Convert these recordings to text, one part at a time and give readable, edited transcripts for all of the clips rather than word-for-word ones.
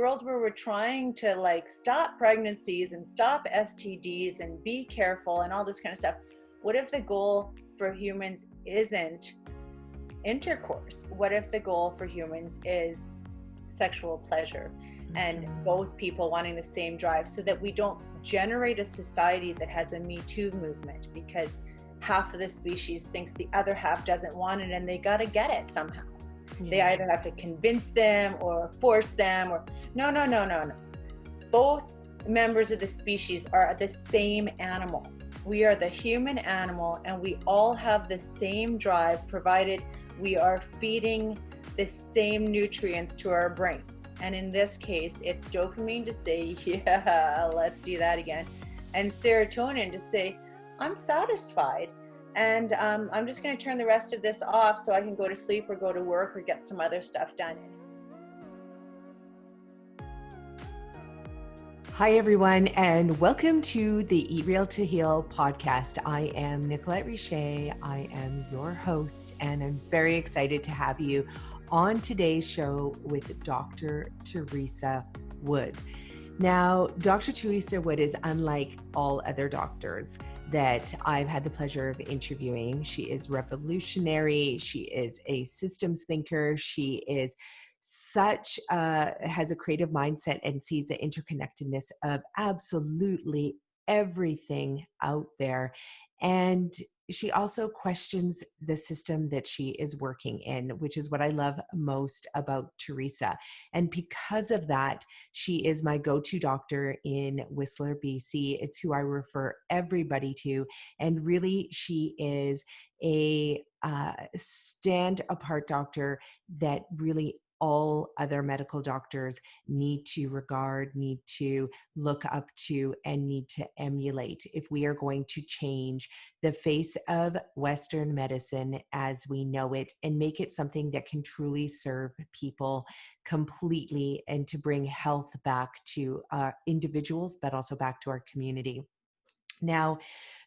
world where we're trying to like stop pregnancies and stop STDs and be careful and all this kind of stuff, what if the goal for humans isn't intercourse? What if the goal for humans is sexual pleasure and both people wanting the same drive, so that we don't generate a society that has a Me Too movement because half of the species thinks the other half doesn't want it and they got to get it somehow. They either have to convince them or force them or no. Both members of the species are the same animal. We are the human animal and we all have the same drive, provided we are feeding the same nutrients to our brains. And in this case, it's dopamine to say, yeah, let's do that again. And serotonin to say, I'm satisfied. And I'm just going to turn the rest of this off so I can go to sleep or go to work or get some other stuff done. Hi, everyone, and welcome to the Eat Real to Heal podcast. I am Nicolette Richer. I am your host, and I'm very excited to have you on today's show with Dr. Teresa Wood. Now, Dr. Teresa Wood is unlike all other doctors that I've had the pleasure of interviewing. She is revolutionary. She is a systems thinker. She is has a creative mindset and sees the interconnectedness of absolutely everything out there. And she also questions the system that she is working in, which is what I love most about Teresa. And because of that, she is my go-to doctor in Whistler, BC. It's who I refer everybody to. And really, she is a stand-apart doctor that really all other medical doctors need to regard, need to look up to, and need to emulate if we are going to change the face of Western medicine as we know it and make it something that can truly serve people completely and to bring health back to individuals, but also back to our community. Now,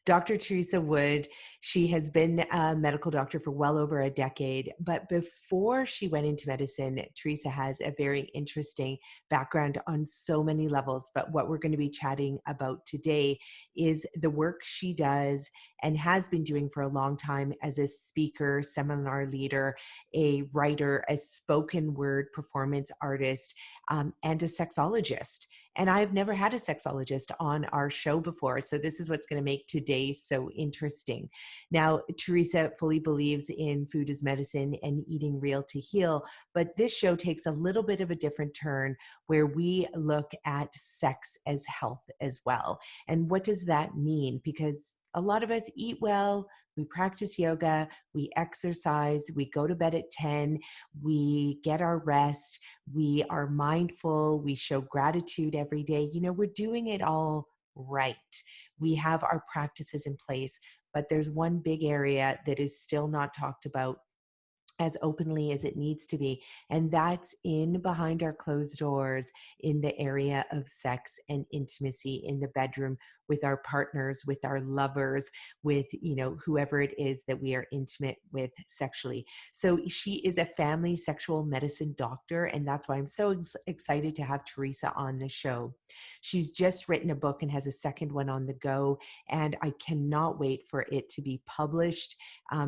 Dr. Teresa Wood, she has been a medical doctor for well over a decade, but before she went into medicine, Teresa has a very interesting background on so many levels. But what we're going to be chatting about today is the work she does and has been doing for a long time as a speaker, seminar leader, a writer, a spoken word performance artist, and a sexologist. And I've never had a sexologist on our show before. So this is what's going to make today so interesting. Now, Teresa fully believes in food as medicine and eating real to heal. But this show takes a little bit of a different turn where we look at sex as health as well. And what does that mean? Because a lot of us eat well, we practice yoga, we exercise, we go to bed at 10, we get our rest, we are mindful, we show gratitude every day. You know, we're doing it all right. We have our practices in place, but there's one big area that is still not talked about as openly as it needs to be. And that's in behind our closed doors in the area of sex and intimacy in the bedroom with our partners, with our lovers, with, you know, whoever it is that we are intimate with sexually. So she is a family sexual medicine doctor. And that's why I'm so excited to have Teresa on the show. She's just written a book and has a second one on the go. And I cannot wait for it to be published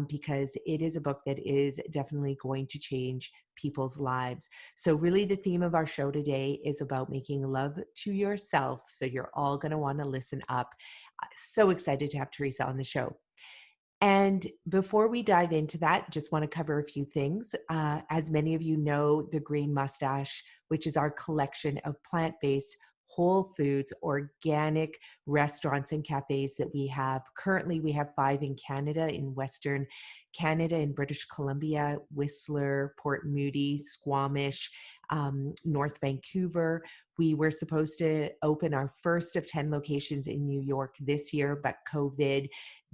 because it is a book that is definitely going to change people's lives. So really the theme of our show today is about making love to yourself. So you're all going to want to listen up. So excited to have Teresa on the show. And before we dive into that, just want to cover a few things. As many of you know, the Green Mustache, which is our collection of plant-based whole foods, organic restaurants and cafes that we have. Currently, we have 5 in Canada, in Western Canada, in British Columbia, Whistler, Port Moody, Squamish, North Vancouver. We were supposed to open our first of 10 locations in New York this year, but COVID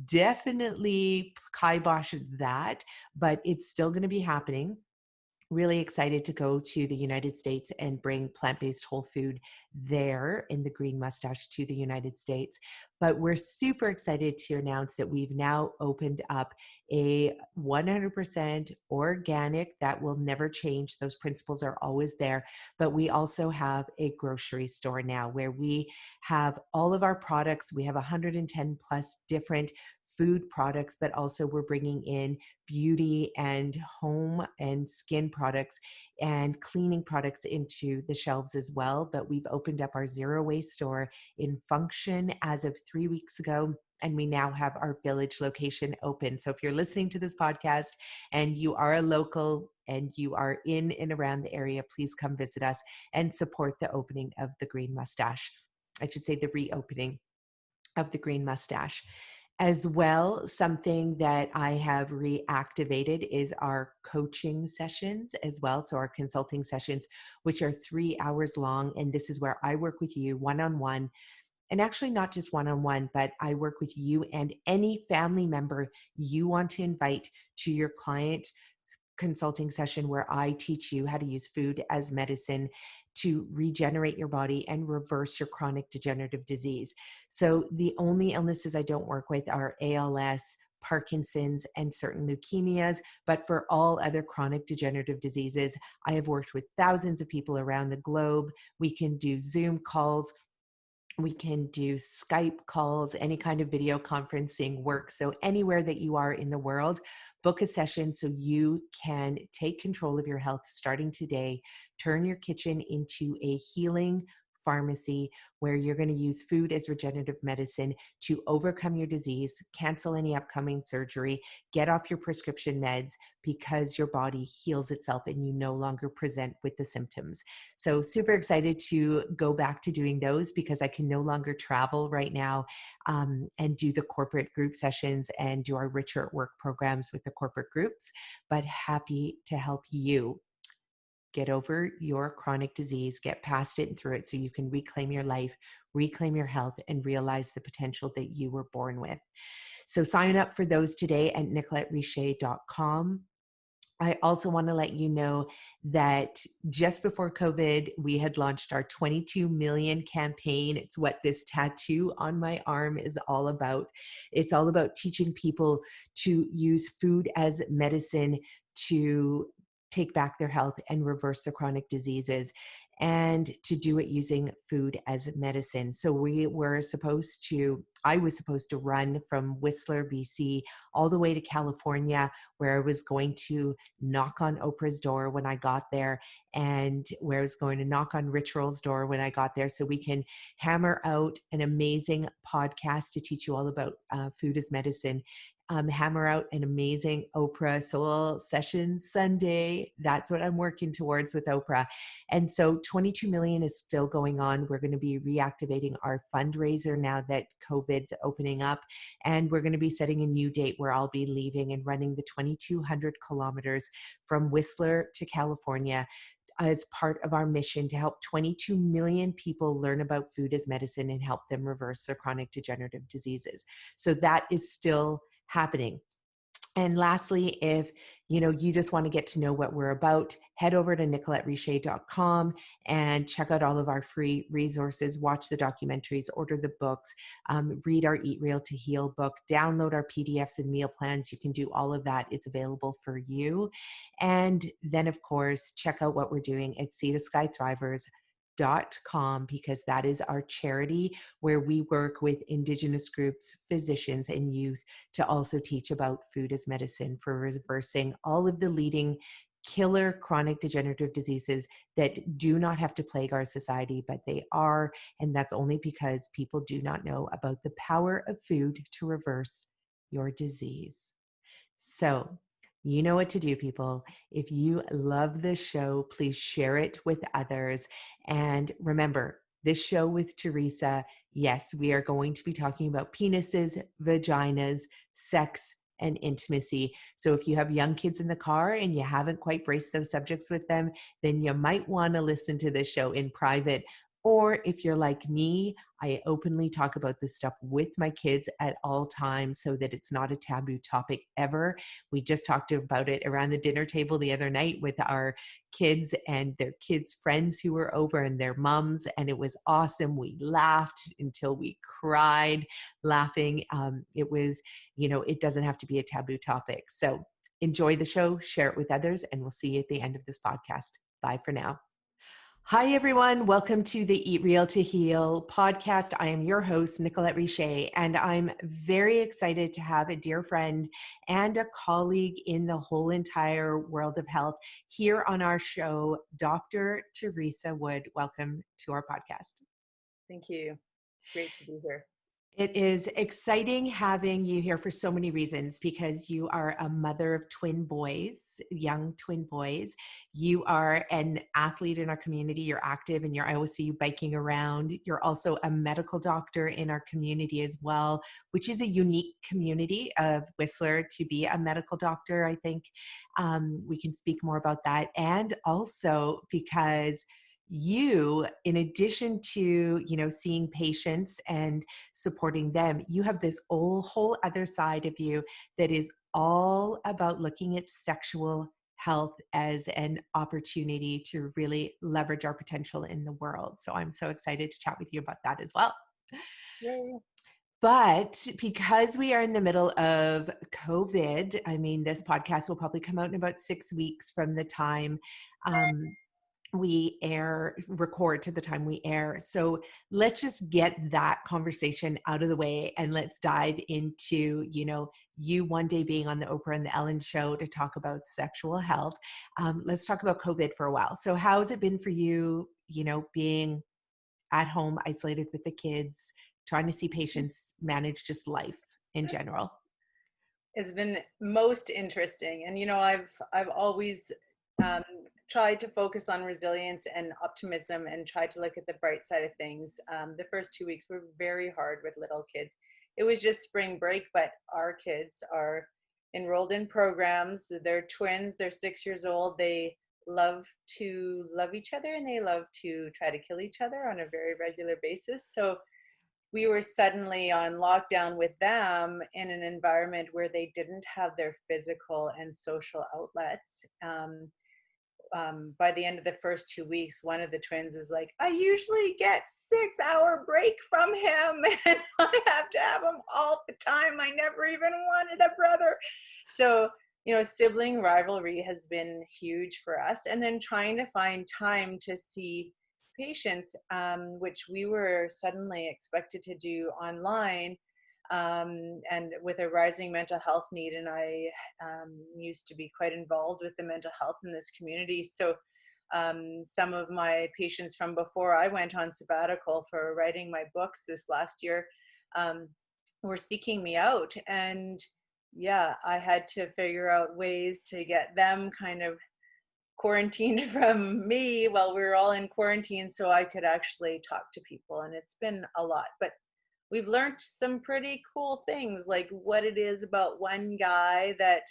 definitely kiboshed that, but it's still going to be happening. Really excited to go to the United States and bring plant-based whole food there in the Green Mustache to the United States. But we're super excited to announce that we've now opened up a 100% organic that will never change. Those principles are always there. But we also have a grocery store now where we have all of our products. We have 110 plus different food products, but also we're bringing in beauty and home and skin products and cleaning products into the shelves as well. But we've opened up our zero waste store in Function as of 3 weeks ago. And we now have our Village location open. So if you're listening to this podcast and you are a local and you are in and around the area, please come visit us and support the opening of the Green Mustache. I should say the reopening of the Green Mustache. As well, something that I have reactivated is our coaching sessions as well. So our consulting sessions, which are 3 hours long. And this is where I work with you one-on-one. And actually not just one-on-one, but I work with you and any family member you want to invite to your client consulting session, where I teach you how to use food as medicine to regenerate your body and reverse your chronic degenerative disease. So the only illnesses I don't work with are ALS, Parkinson's, and certain leukemias. But for all other chronic degenerative diseases, I have worked with thousands of people around the globe. We can do Zoom calls. We can do Skype calls, any kind of video conferencing work. So anywhere that you are in the world, book a session so you can take control of your health starting today. Turn your kitchen into a healing pharmacy where you're going to use food as regenerative medicine to overcome your disease, cancel any upcoming surgery, get off your prescription meds because your body heals itself and you no longer present with the symptoms. So super excited to go back to doing those because I can no longer travel right now and do the corporate group sessions and do our Richer at Work programs with the corporate groups, but happy to help you get over your chronic disease, get past it and through it so you can reclaim your life, reclaim your health, and realize the potential that you were born with. So sign up for those today at nicolettericher.com. I also want to let you know that just before COVID, we had launched our 22 million campaign. It's what this tattoo on my arm is all about. It's all about teaching people to use food as medicine to take back their health and reverse their chronic diseases, and to do it using food as medicine. So I was supposed to run from Whistler, BC, all the way to California, where I was going to knock on Oprah's door when I got there, and where I was going to knock on Rich Roll's door when I got there, so we can hammer out an amazing podcast to teach you all about food as medicine. Hammer out an amazing Oprah Soul Session Sunday. That's what I'm working towards with Oprah. And so 22 million is still going on. We're going to be reactivating our fundraiser now that COVID's opening up. And we're going to be setting a new date where I'll be leaving and running the 2,200 kilometers from Whistler to California as part of our mission to help 22 million people learn about food as medicine and help them reverse their chronic degenerative diseases. So that is still happening. And lastly, if you just want to get to know what we're about, head over to nicolettericher.com and check out all of our free resources, watch the documentaries, order the books, read our Eat Real to Heal book, download our PDFs and meal plans. You can do all of that. It's available for you. And then, of course, check out what we're doing at Sea to Sky Thrivers. Because that is our charity where we work with Indigenous groups, physicians, and youth to also teach about food as medicine for reversing all of the leading killer chronic degenerative diseases that do not have to plague our society, but they are. And that's only because people do not know about the power of food to reverse your disease. So, you know what to do, people. If you love this show, please share it with others. And remember, this show with Teresa, yes, we are going to be talking about penises, vaginas, sex, and intimacy. So if you have young kids in the car and you haven't quite braced those subjects with them, then you might want to listen to this show in private, Or if you're like me, I openly talk about this stuff with my kids at all times so that it's not a taboo topic ever. We just talked about it around the dinner table the other night with our kids and their kids' friends who were over and their mums, and it was awesome. We laughed until we cried laughing. It was, it doesn't have to be a taboo topic. So enjoy the show, share it with others, and we'll see you at the end of this podcast. Bye for now. Hi, everyone. Welcome to the Eat Real to Heal podcast. I am your host, Nicolette Richer, and I'm very excited to have a dear friend and a colleague in the whole entire world of health here on our show, Dr. Teresa Wood. Welcome to our podcast. Thank you. It's great to be here. It is exciting having you here for so many reasons, because you are a mother of twin boys, young twin boys. You are an athlete in our community. You're active, and I always see you biking around. You're also a medical doctor in our community as well, which is a unique community of Whistler to be a medical doctor. I think we can speak more about that. And also because you, in addition to, seeing patients and supporting them, you have this whole other side of you that is all about looking at sexual health as an opportunity to really leverage our potential in the world. So I'm so excited to chat with you about that as well. Yay. But because we are in the middle of COVID, this podcast will probably come out in about 6 weeks from the time we record to the time we air. So let's just get that conversation out of the way, and let's dive into, you one day being on the Oprah and the Ellen show to talk about sexual health. Let's talk about COVID for a while. So how has it been for you, being at home, isolated with the kids, trying to see patients, manage just life in general? It's been most interesting. And, I've always tried to focus on resilience and optimism and try to look at the bright side of things. The first 2 weeks were very hard with little kids. It was just spring break, but our kids are enrolled in programs. They're twins. They're 6 years old. They love to love each other, and they love to try to kill each other on a very regular basis. So we were suddenly on lockdown with them in an environment where they didn't have their physical and social outlets. By the end of the first 2 weeks, one of the twins was like, I usually get 6-hour break from him, and I have to have him all the time. I never even wanted a brother. So, sibling rivalry has been huge for us. And then trying to find time to see patients, which we were suddenly expected to do online, and with a rising mental health need. And I used to be quite involved with the mental health in this community. So some of my patients from before I went on sabbatical for writing my books this last year were seeking me out. And yeah, I had to figure out ways to get them kind of quarantined from me while we were all in quarantine so I could actually talk to people. And it's been a lot. But we've learned some pretty cool things, like what it is about one guy that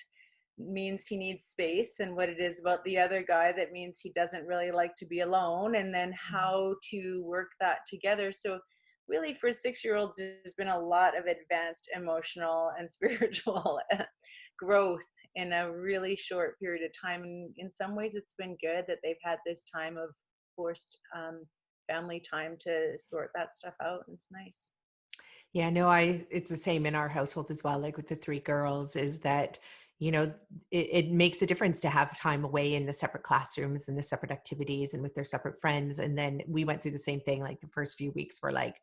means he needs space, and what it is about the other guy that means he doesn't really like to be alone, and then how to work that together. So really, for 6-year-olds, there's been a lot of advanced emotional and spiritual growth in a really short period of time. And in some ways, it's been good that they've had this time of forced family time to sort that stuff out. And it's nice. Yeah, no, it's the same in our household as well. Like with the 3 girls, is that, it makes a difference to have time away in the separate classrooms and the separate activities and with their separate friends. And then we went through the same thing. Like the first few weeks were like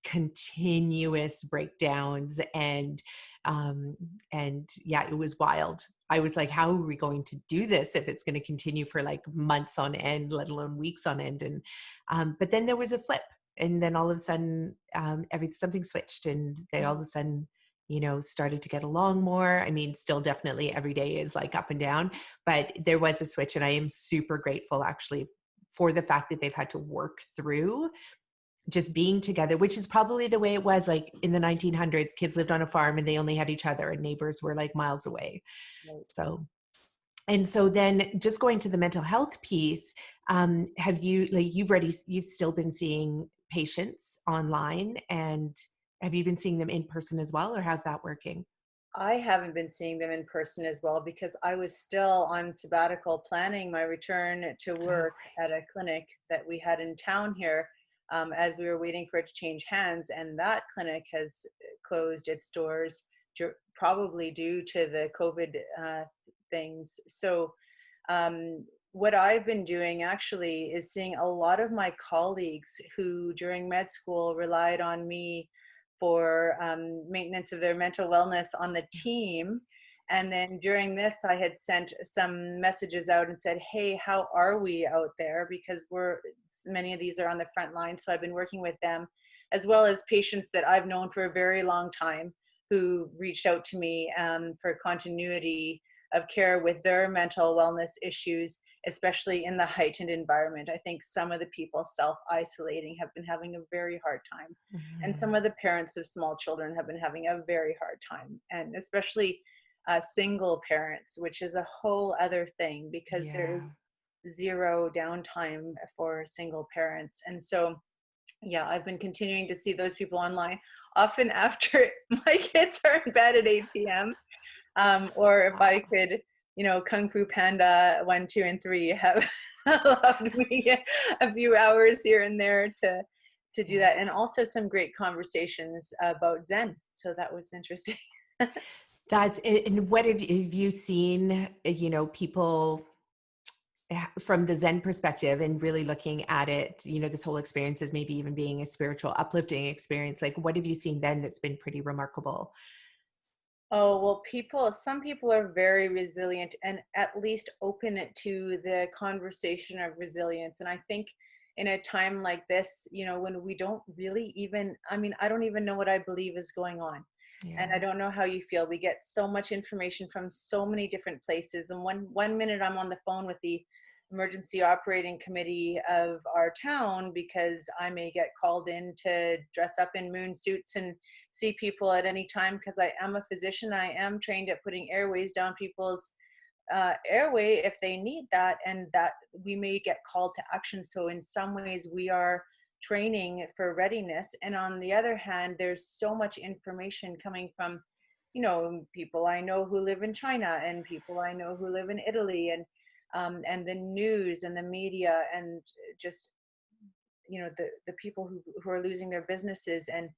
continuous breakdowns, and yeah, it was wild. I was like, how are we going to do this if it's going to continue for like months on end, let alone weeks on end? And but then there was a flip. And then all of a sudden, something switched, and they all of a sudden, started to get along more. Still definitely every day is like up and down, but there was a switch, and I am super grateful actually for the fact that they've had to work through just being together, which is probably the way it was like in the 1900s. Kids lived on a farm and they only had each other, and neighbors were like miles away. Right. So then just going to the mental health piece, Have you, like, you've still been seeing patients online, and have you been seeing them in person as well, or how's that working? I haven't been seeing them in person as well because I was still on sabbatical planning my return to Oh, work at right. a clinic that we had in town here, as we were waiting for it to change hands. And that clinic has closed its doors, probably due to the COVID things. So, what I've been doing actually is seeing a lot of my colleagues who during med school relied on me for maintenance of their mental wellness on the team. And then during this, I had sent some messages out and said, hey, how are we out there? Because many of these are on the front line. So I've been working with them, as well as patients that I've known for a very long time who reached out to me for continuity of care with their mental wellness issues, especially in the heightened environment. I think some of the people self-isolating have been having a very hard time. And some Mhm. of the parents of small children have been having a very hard time, and especially single parents, which is a whole other thing because there is Yeah. zero downtime for single parents. And so, yeah, I've been continuing to see those people online, often after my kids are in bed at 8 p.m. Or if I Wow. could, Kung Fu Panda 1, 2, and 3 have allowed me a few hours here and there to do Yeah. that, and also some great conversations about Zen. So that was interesting. And what have you seen, people from the Zen perspective and really looking at it, this whole experience as maybe even being a spiritual uplifting experience? Like, what have you seen then that's been pretty remarkable? Oh, well, some people are very resilient and at least open it to the conversation of resilience. And I think in a time like this, when we don't really even, I mean, I don't even know what I believe is going on. And I Yeah. don't know how you feel. We get so much information from so many different places. And one minute I'm on the phone with the emergency operating committee of our town because I may get called in to dress up in moon suits and see people at any time because I am a physician. I am trained at putting airways down people's airway if they need that, and that we may get called to action. So in some ways, we are training for readiness. And on the other hand, there's so much information coming from, people I know who live in China and people I know who live in Italy, and the news and the media and just the people who are losing their businesses, and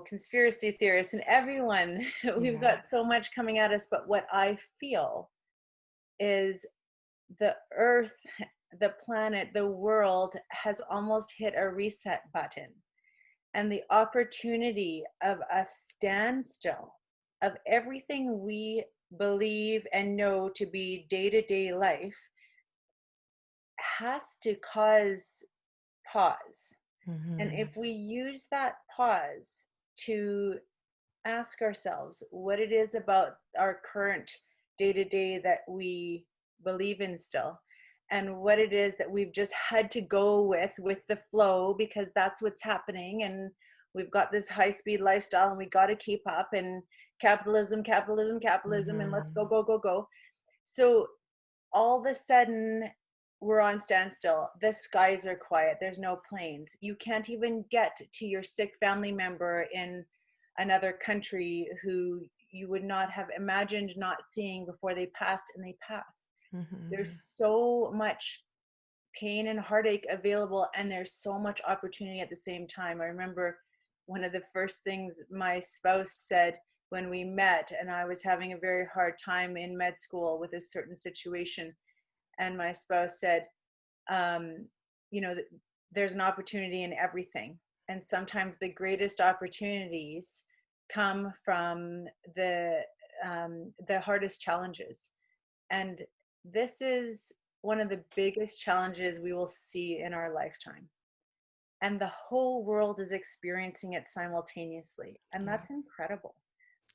conspiracy theorists and everyone. We've Yeah. got so much coming at us, but what I feel is the earth, the planet, the world has almost hit a reset button. And the opportunity of a standstill of everything we believe and know to be day-to-day life has to cause pause. And Hmm. if we use that pause to ask ourselves what it is about our current day to day that we believe in still, and what it is that we've just had to go with the flow because that's what's happening. And we've got this high speed lifestyle and we got to keep up, and capitalism, capitalism, capitalism, and let's go, Hmm. go, go, go. So all of a sudden we're on standstill. The skies are quiet. There's no planes. You can't even get to your sick family member in another country who you would not have imagined not seeing before they passed, and they passed. There's Hmm. so much pain and heartache available, and there's so much opportunity at the same time. I remember one of the first things my spouse said when we met, and I was having a very hard time in med school with a certain situation, and my spouse said, um, there's an opportunity in everything. And sometimes the greatest opportunities come from the hardest challenges. And this is one of the biggest challenges we will see in our lifetime. And the whole world is experiencing it simultaneously. And Yeah, that's incredible.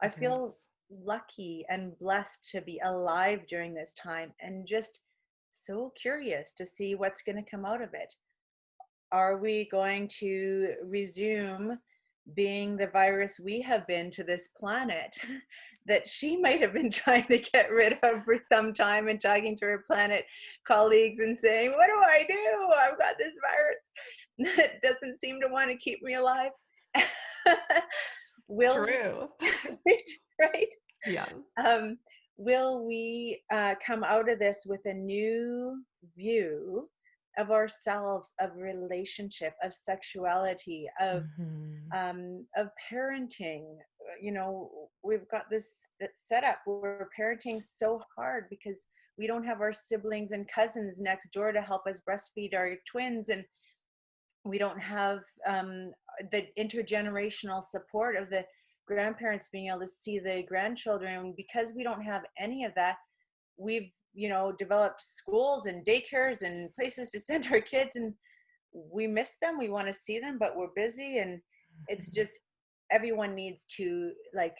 I it feel is. lucky and blessed to be alive during this time, and just so curious to see what's going to come out of it. Are we going to resume being the virus we have been to this planet that she might have been trying to get rid of for some time, and talking to her planet colleagues and saying, what do I do? I've got this virus that doesn't seem to want to keep me alive. It's Will, true. right? Yeah. Will we come out of this with a new view of ourselves, of relationship, of sexuality, Mhm. of parenting? You know, we've got this setup where we're parenting so hard because we don't have our siblings and cousins next door to help us breastfeed our twins, and we don't have the intergenerational support of the grandparents being able to see the grandchildren. Because we don't have any of that, we've, you know, developed schools and daycares and places to send our kids, and we miss them, we want to see them, but we're busy. And it's Mhm. just, everyone needs to, like,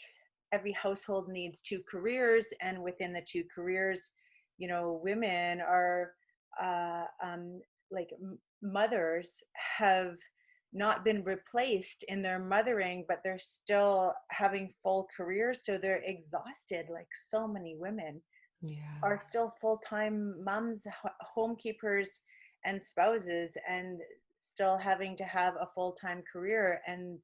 every household needs two careers, and within the two careers, you know, women are uh, um, like mothers have not been replaced in their mothering, but they're still having full careers, so they're exhausted. Like, so many women Yeah. are still full-time moms, homekeepers, and spouses, and still having to have a full-time career. And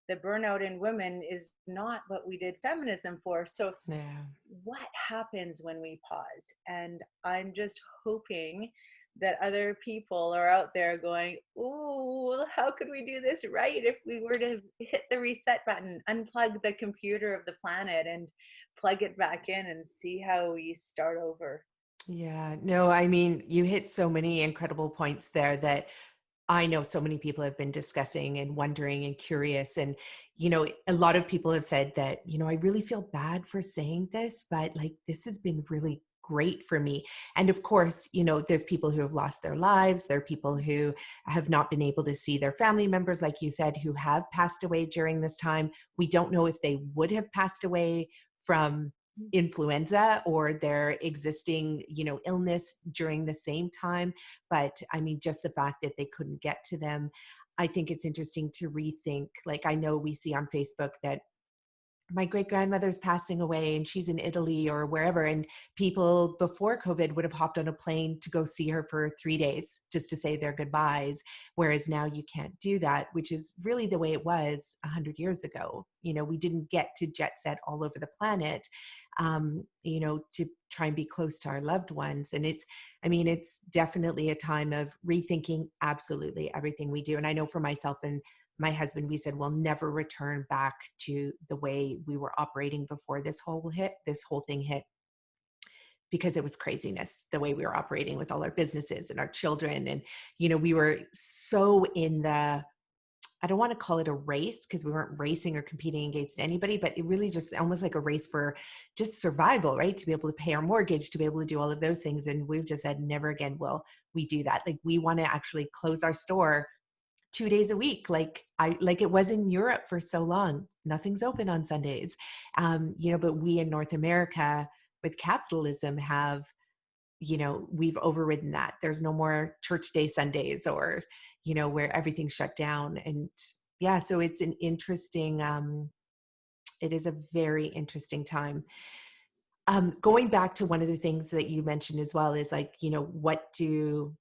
the burnout in women is not what we did feminism for. So Yeah. what happens when we pause? And I'm just hoping that other people are out there going, ooh, how could we do this right? If we were to hit the reset button, unplug the computer of the planet and plug it back in and see how we start over. Yeah. No, I mean, you hit so many incredible points there that I know so many people have been discussing and wondering and curious. And, a lot of people have said that, I really feel bad for saying this, but like this has been really great for me. And of course, there's people who have lost their lives. There are people who have not been able to see their family members, like you said, who have passed away during this time. We don't know if they would have passed away from influenza or their existing, illness during the same time. But I mean, just the fact that they couldn't get to them, I think it's interesting to rethink. Like, I know we see on Facebook that my great grandmother's passing away and she's in Italy or wherever. And people before COVID would have hopped on a plane to go see her for 3 days just to say their goodbyes. Whereas now you can't do that, which is really the way it was 100 years ago. We didn't get to jet set all over the planet, to try and be close to our loved ones. And it's definitely a time of rethinking absolutely everything we do. And I know for myself and my husband, we said we'll never return back to the way we were operating before this whole thing hit, because it was craziness the way we were operating with all our businesses and our children. And, we were so in the, I don't want to call it a race because we weren't racing or competing against anybody, but it really just almost like a race for just survival, right? To be able to pay our mortgage, to be able to do all of those things. And we've just said, never again will we do that. Like, we want to actually close our store 2 days a week, like it was in Europe for so long. Nothing's open on Sundays. But we in North America with capitalism have, we've overridden that. There's no more church day Sundays or, where everything's shut down. And yeah, so it's an interesting, it is a very interesting time. Going back to one of the things that you mentioned as well is like, what do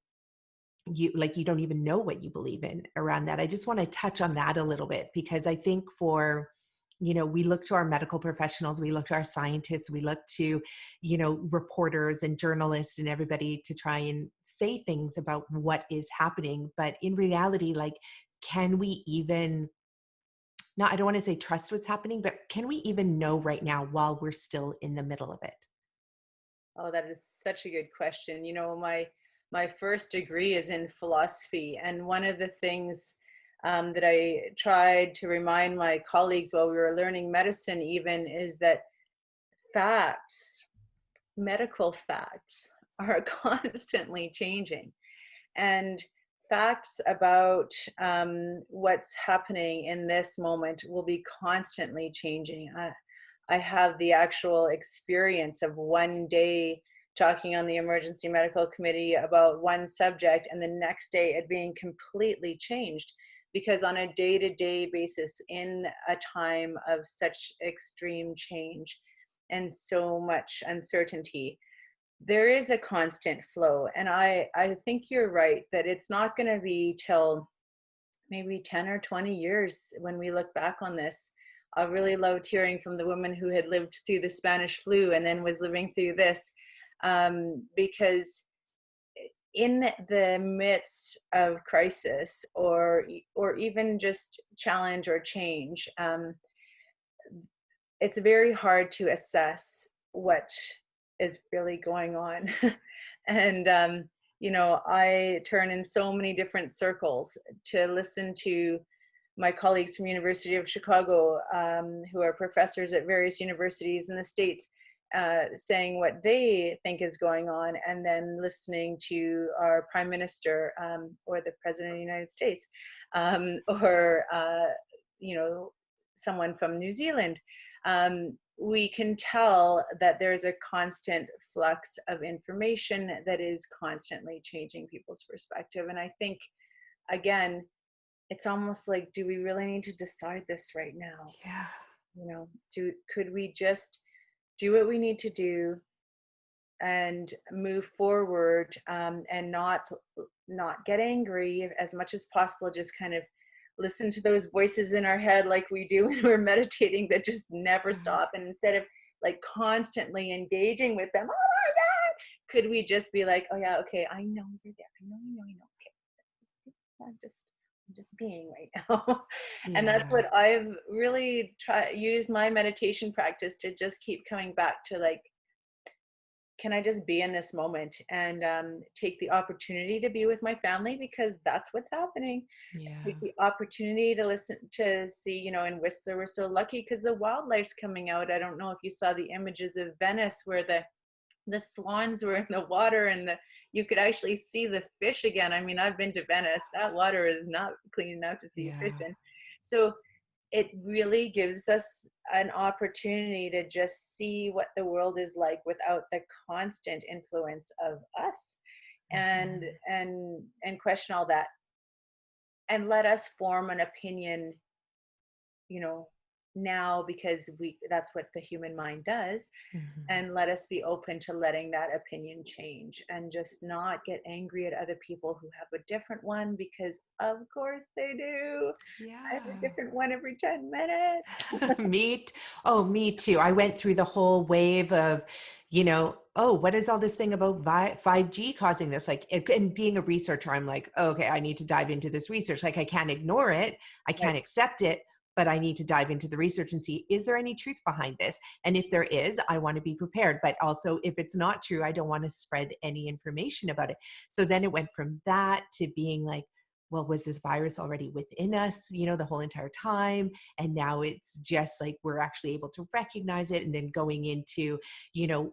you don't even know what you believe in around that. I just want to touch on that a little bit, because I think we look to our medical professionals, we look to our scientists, we look to, reporters and journalists and everybody to try and say things about what is happening. But in reality, like, can we even, I don't want to say trust what's happening, but can we even know right now while we're still in the middle of it? Oh, that is such a good question. You know, my first degree is in philosophy, and one of the things that I tried to remind my colleagues while we were learning medicine even is that facts, medical facts, are constantly changing, and facts about what's happening in this moment will be constantly changing. I have the actual experience of one day talking on the emergency medical committee about one subject, and the next day it being completely changed because on a day-to-day basis, in a time of such extreme change and so much uncertainty, there is a constant flow. And I think you're right that it's not going to be till maybe 10 or 20 years when we look back on this. I really loved hearing from the woman who had lived through the Spanish flu and then was living through this, because in the midst of crisis or even just challenge or change, it's very hard to assess what is really going on. And I turn in so many different circles to listen to my colleagues from University of Chicago, who are professors at various universities in the States, saying what they think is going on, and then listening to our Prime Minister, or the President of the United States, or someone from New Zealand. We can tell that there's a constant flux of information that is constantly changing people's perspective. And I think, again, it's almost like, do we really need to decide this right now? Yeah. Could we just do what we need to do and move forward, and not get angry as much as possible, just kind of listen to those voices in our head like we do when we're meditating that just never stop. And instead of like constantly engaging with them, oh my God, could we just be like, oh yeah, okay, I know you're there. I know. Okay. I'm just being right now. And that's what I've really used my meditation practice to just keep coming back to, like, can I just be in this moment and take the opportunity to be with my family, because that's what's happening. Take the opportunity to listen, to see, in Whistler, we're so lucky because the wildlife's coming out. I don't know if you saw the images of Venice where the swans were in the water and you could actually see the fish again. I mean, I've been to Venice. That water is not clean enough to see fish in. So it really gives us an opportunity to just see what the world is like without the constant influence of us, and question all that, and let us form an opinion, now, because that's what the human mind does. And let us be open to letting that opinion change, and just not get angry at other people who have a different one, because of course they do. I have a different one every 10 minutes. Me too. I went through the whole wave of, what is all this thing about 5G causing this? Like, and being a researcher, I'm like, okay, I need to dive into this research. Like, I can't ignore it. I can't accept it, but I need to dive into the research and see, is there any truth behind this? And if there is, I want to be prepared. But also, if it's not true, I don't want to spread any information about it. So then it went from that to being like, well, was this virus already within us, the whole entire time? And now it's just like, we're actually able to recognize it. And then going into,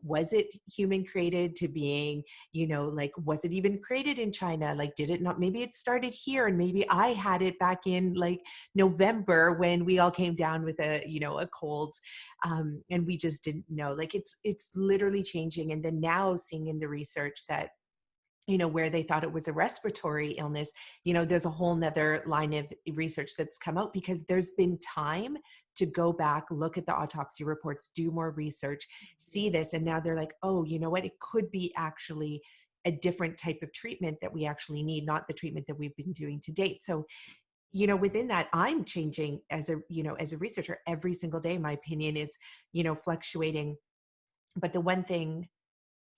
was it human created, to being, like, was it even created in China? Like, did it not? Maybe it started here, and maybe I had it back in like November when we all came down with a cold, and we just didn't know. Like, it's literally changing. And then now seeing in the research that, where they thought it was a respiratory illness, there's a whole nother line of research that's come out, because there's been time to go back, look at the autopsy reports, do more research, see this. And now they're like, oh, you know what? It could be actually a different type of treatment that we actually need, not the treatment that we've been doing to date. So, within that, I'm changing as a researcher every single day. My opinion is, fluctuating. But the one thing,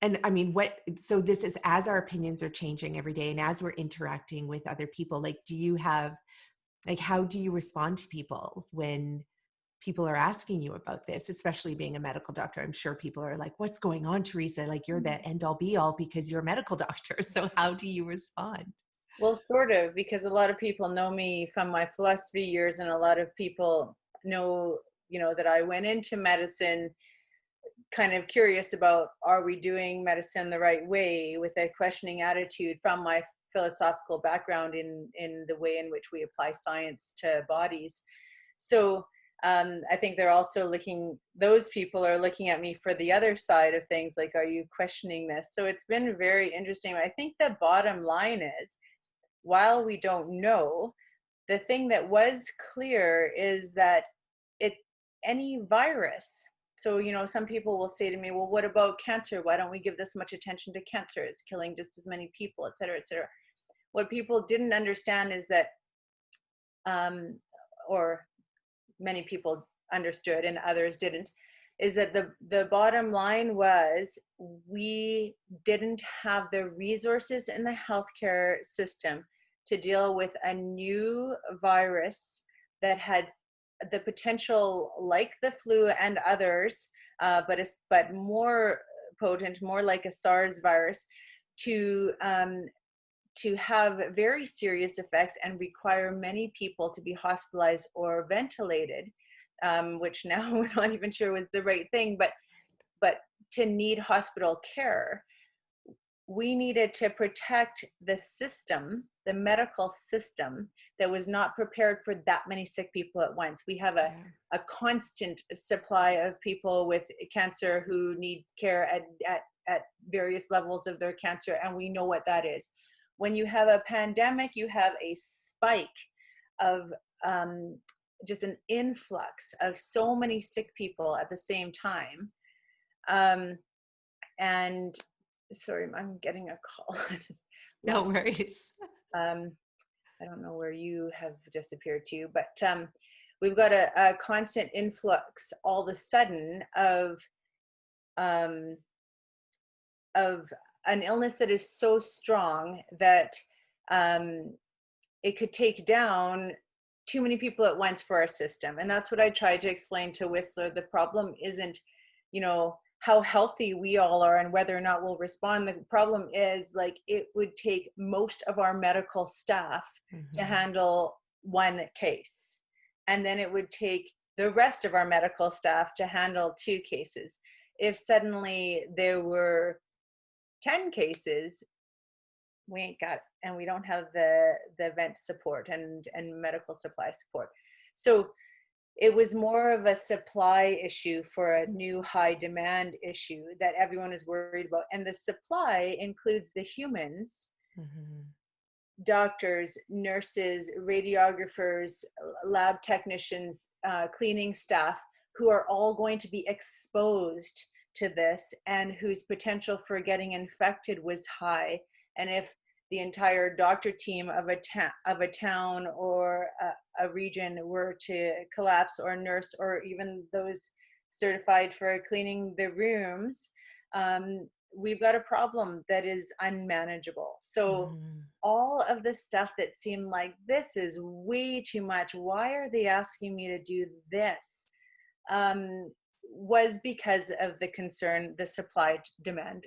and I mean, so this is as our opinions are changing every day and as we're interacting with other people, like, how do you respond to people when people are asking you about this, especially being a medical doctor? I'm sure people are like, what's going on, Teresa? Like, you're the end all be all because you're a medical doctor. So how do you respond? Well, sort of, because a lot of people know me from my philosophy years, and a lot of people know, that I went into medicine kind of curious about, are we doing medicine the right way, with a questioning attitude from my philosophical background in the way in which we apply science to bodies. So I think they're also those people are looking at me for the other side of things, like, are you questioning this? So it's been very interesting. I think the bottom line is, while we don't know, the thing that was clear is that it any virus. So, some people will say to me, well, what about cancer? Why don't we give this much attention to cancer? It's killing just as many people, et cetera, et cetera. What people didn't understand is that, or many people understood and others didn't, is that the bottom line was we didn't have the resources in the healthcare system to deal with a new virus that had the potential, like the flu and others, but more potent, more like a SARS virus, to have very serious effects and require many people to be hospitalized or ventilated, which now we're not even sure was the right thing, but to need hospital care. We needed to protect the system, the medical system, that was not prepared for that many sick people at once. We have a constant supply of people with cancer who need care at various levels of their cancer, and we know what that is. When you have a pandemic, you have a spike of just an influx of so many sick people at the same time. And sorry, I'm getting a call. No worries. I don't know where you have disappeared to, but we've got a constant influx all of a sudden of an illness that is so strong that it could take down too many people at once for our system. And that's what I tried to explain to Whistler. The problem isn't, how healthy we all are and whether or not we'll respond. The problem is, like, it would take most of our medical staff to handle one case. And then it would take the rest of our medical staff to handle 2 cases. If suddenly there were 10 cases, we ain't got it, and we don't have the vent support and medical supply support. So it was more of a supply issue for a new high demand issue that everyone is worried about. And the supply includes the humans, doctors, nurses, radiographers, lab technicians, cleaning staff, who are all going to be exposed to this and whose potential for getting infected was high. And if the entire doctor team of a town or a region were to collapse, or nurse, or even those certified for cleaning the rooms, we've got a problem that is unmanageable. So all of the stuff that seemed like, this is way too much, why are they asking me to do this, was because of the concern, the supply demand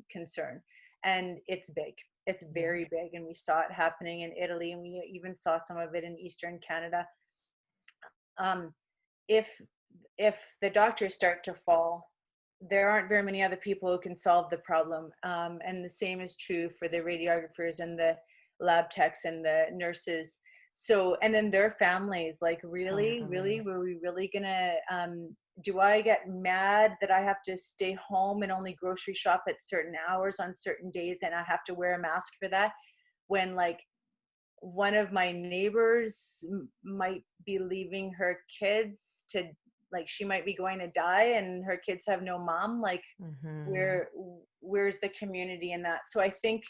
concern. And it's big. It's very big, and we saw it happening in Italy, and we even saw some of it in Eastern Canada. If the doctors start to fall, there aren't very many other people who can solve the problem. And the same is true for the radiographers and the lab techs and the nurses. So, and then their families, like, really, were we really gonna, do I get mad that I have to stay home and only grocery shop at certain hours on certain days, and I have to wear a mask for that, when, like, one of my neighbors might be leaving her kids to, like, she might be going to die and her kids have no mom, like, where's the community in that? So I think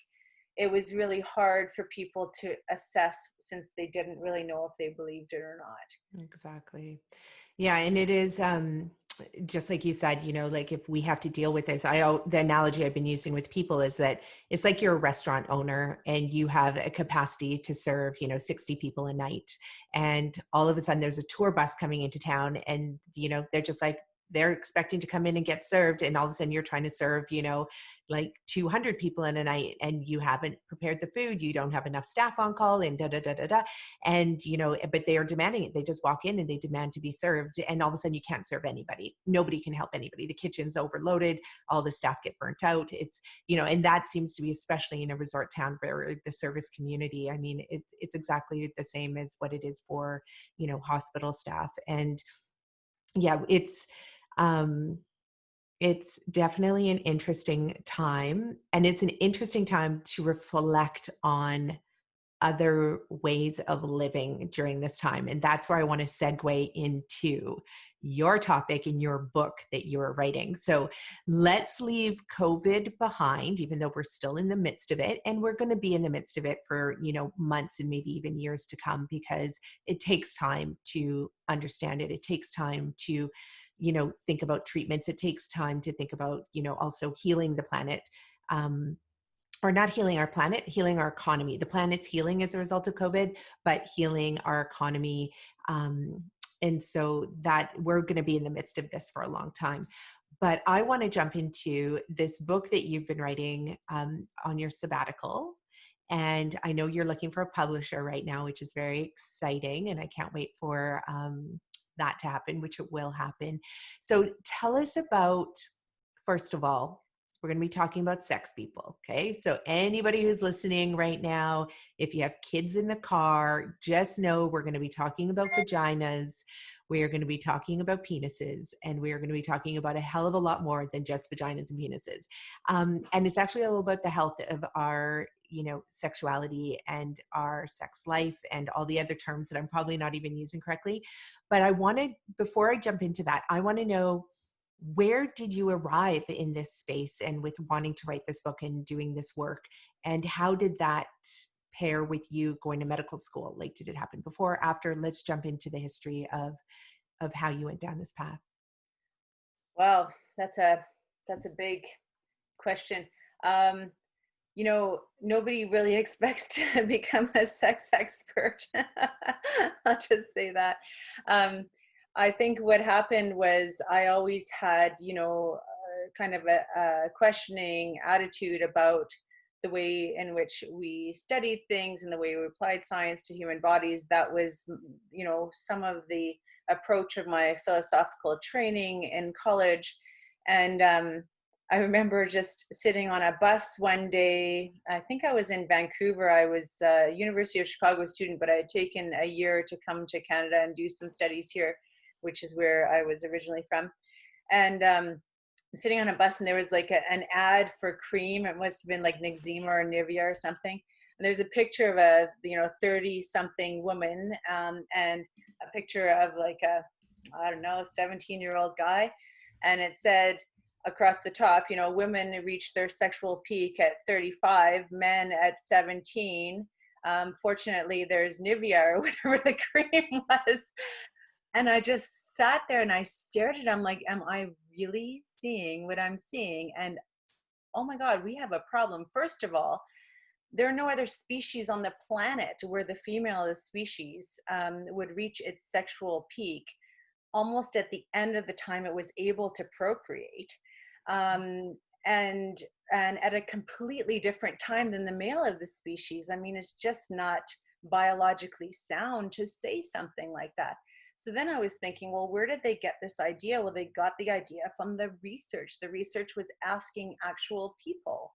it was really hard for people to assess, since they didn't really know if they believed it or not. Exactly. Yeah. And it is, just like you said, like, if we have to deal with this, the analogy I've been using with people is that it's like you're a restaurant owner and you have a capacity to serve, 60 people a night. And all of a sudden there's a tour bus coming into town, and, they're just like, they're expecting to come in and get served. And all of a sudden you're trying to serve, like 200 people in a night, and you haven't prepared the food. You don't have enough staff on call, and da, da, da, da, da. And, but they are demanding it. They just walk in and they demand to be served. And all of a sudden you can't serve anybody. Nobody can help anybody. The kitchen's overloaded. All the staff get burnt out. It's, and that seems to be, especially in a resort town where the service community, I mean, it's exactly the same as what it is for, hospital staff. And yeah, it's definitely an interesting time, and it's an interesting time to reflect on other ways of living during this time. And that's where I want to segue into your topic in your book that you're writing. So let's leave COVID behind, even though we're still in the midst of it. And we're going to be in the midst of it for, months and maybe even years to come, because it takes time to understand it. It takes time to, think about treatments. It takes time to think about, also healing the planet. Or not healing our planet, healing our economy. The planet's healing as a result of COVID, but healing our economy. And so that we're going to be in the midst of this for a long time. But I want to jump into this book that you've been writing on your sabbatical. And I know you're looking for a publisher right now, which is very exciting. And I can't wait for that to happen, which it will happen. So tell us about, first of all, we're going to be talking about sex, people. Okay. So anybody who's listening right now, if you have kids in the car, just know we're going to be talking about vaginas. We are going to be talking about penises, and we are going to be talking about a hell of a lot more than just vaginas and penises. And it's actually all about the health of our, sexuality and our sex life and all the other terms that I'm probably not even using correctly. But before I jump into that, I want to know, where did you arrive in this space and with wanting to write this book and doing this work? And how did that pair with you going to medical school? Like, did it happen before, after? Let's jump into the history of how you went down this path. Wow, that's a big question. Nobody really expects to become a sex expert. I'll just say that. I think what happened was I always had, kind of a questioning attitude about the way in which we studied things and the way we applied science to human bodies. That was, some of the approach of my philosophical training in college. And I remember just sitting on a bus one day. I think I was in Vancouver. I was a University of Chicago student, but I had taken a year to come to Canada and do some studies here, which is where I was originally from. And sitting on a bus, and there was like an ad for cream. It must have been like Nexima or Nivea or something. And there's a picture of a 30-something woman, and a picture of like a 17-year-old guy, and it said across the top, women reach their sexual peak at 35, men at 17. Fortunately, there's Nivea or whatever the cream was. And I just sat there and I stared at it. I'm like, am I really seeing what I'm seeing? And oh my God, we have a problem. First of all, there are no other species on the planet where the female of the species would reach its sexual peak almost at the end of the time it was able to procreate, and at a completely different time than the male of the species. I mean, it's just not biologically sound to say something like that. So then I was thinking, well, where did they get this idea? Well, they got the idea from the research. The research was asking actual people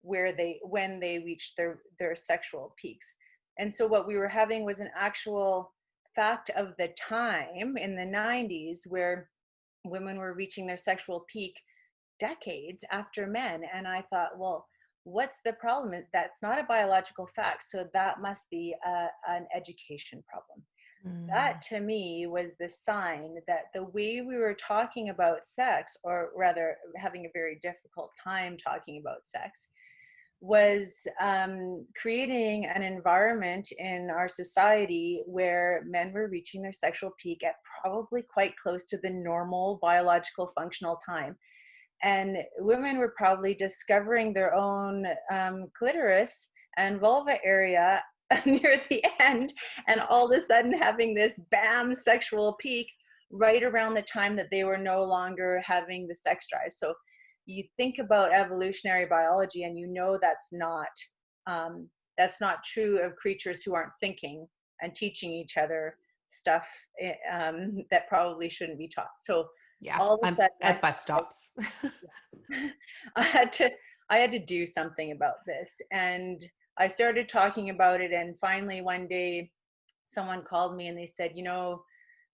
when they reached their sexual peaks. And so what we were having was an actual fact of the time in the 90s where women were reaching their sexual peak decades after men. And I thought, well, what's the problem? That's not a biological fact, so that must be an education problem. That to me was the sign that the way we were talking about sex, or rather having a very difficult time talking about sex, was creating an environment in our society where men were reaching their sexual peak at probably quite close to the normal biological functional time. And women were probably discovering their own clitoris and vulva area near the end, and all of a sudden having this bam sexual peak right around the time that they were no longer having the sex drive. So you think about evolutionary biology, and that's not true of creatures who aren't thinking and teaching each other stuff that probably shouldn't be taught. So Yeah, all of a I'm sudden, at bus stops. I had to do something about this, and I started talking about it. And finally, one day, someone called me and they said,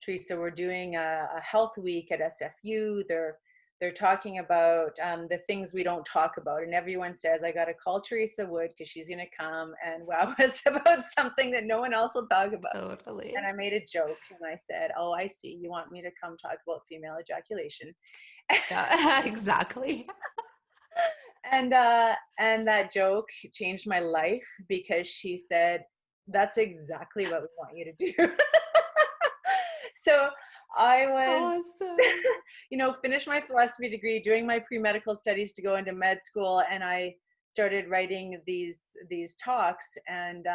Teresa, we're doing a health week at SFU. They're they're talking about the things we don't talk about. And everyone says, I got to call Teresa Wood because she's going to come and wow us about something that no one else will talk about. Totally. And I made a joke and I said, oh, I see. You want me to come talk about female ejaculation. Yeah, exactly. And that joke changed my life because she said, that's exactly what we want you to do. So I was, Awesome. finished my philosophy degree, doing my pre-medical studies to go into med school, and I started writing these talks and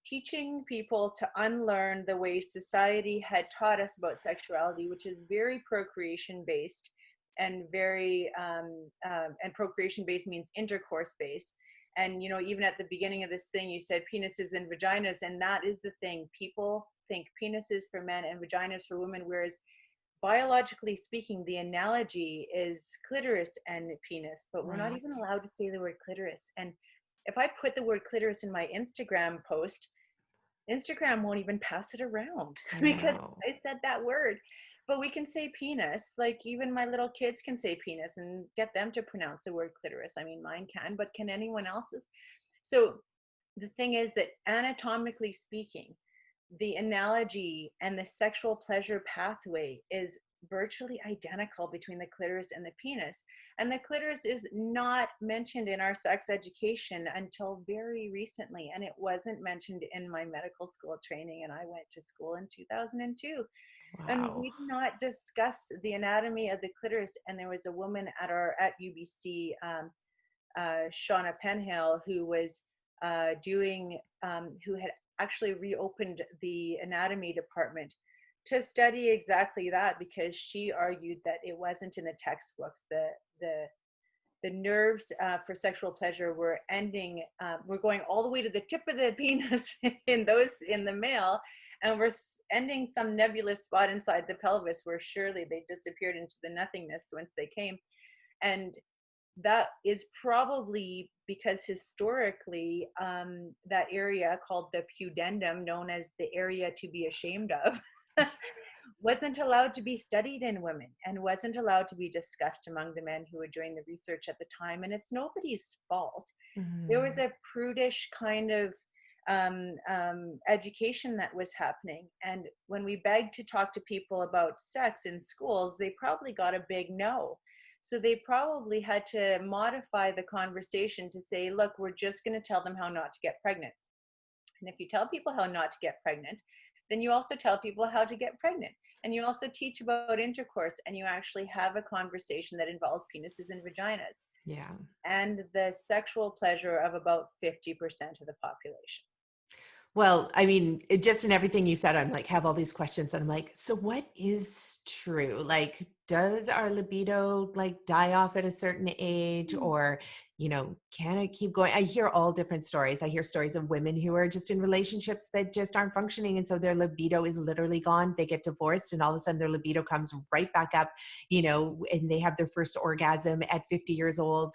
teaching people to unlearn the way society had taught us about sexuality, which is very procreation based and very and procreation based means intercourse based. And even at the beginning of this thing, you said penises and vaginas, and that is the thing. People think penises for men and vaginas for women, whereas biologically speaking, the analogy is clitoris and penis, but we're not even allowed to say the word clitoris. And if I put the word clitoris in my Instagram post, Instagram won't even pass it around because I said that word. But we can say penis, like even my little kids can say penis and get them to pronounce the word clitoris. I mean, mine can, but can anyone else's? So the thing is that anatomically speaking, the analogy and the sexual pleasure pathway is virtually identical between the clitoris and the penis. And the clitoris is not mentioned in our sex education until very recently. And it wasn't mentioned in my medical school training. And I went to school in 2002. And we did not discuss the anatomy of the clitoris. And there was a woman at UBC, Shauna Penhale, who was who had actually reopened the anatomy department to study exactly that, because she argued that it wasn't in the textbooks. The nerves for sexual pleasure were going all the way to the tip of the penis in the male, and we're ending some nebulous spot inside the pelvis where surely they disappeared into the nothingness once they came. And that is probably because historically that area called the pudendum, known as the area to be ashamed of, wasn't allowed to be studied in women and wasn't allowed to be discussed among the men who were doing the research at the time. And it's nobody's fault. There was a prudish kind of education that was happening. And when we begged to talk to people about sex in schools, they probably got a big no. So they probably had to modify the conversation to say, look, we're just going to tell them how not to get pregnant. And if you tell people how not to get pregnant, then you also tell people how to get pregnant. And you also teach about intercourse, and you actually have a conversation that involves penises and vaginas. Yeah. And the sexual pleasure of about 50% of the population. Well, I mean, just in everything you said, I'm like, have all these questions. And I'm like, so what is true? Like, does our libido like die off at a certain age, or, can it keep going? I hear all different stories. I hear stories of women who are just in relationships that just aren't functioning. And so their libido is literally gone. They get divorced and all of a sudden their libido comes right back up, and they have their first orgasm at 50 years old,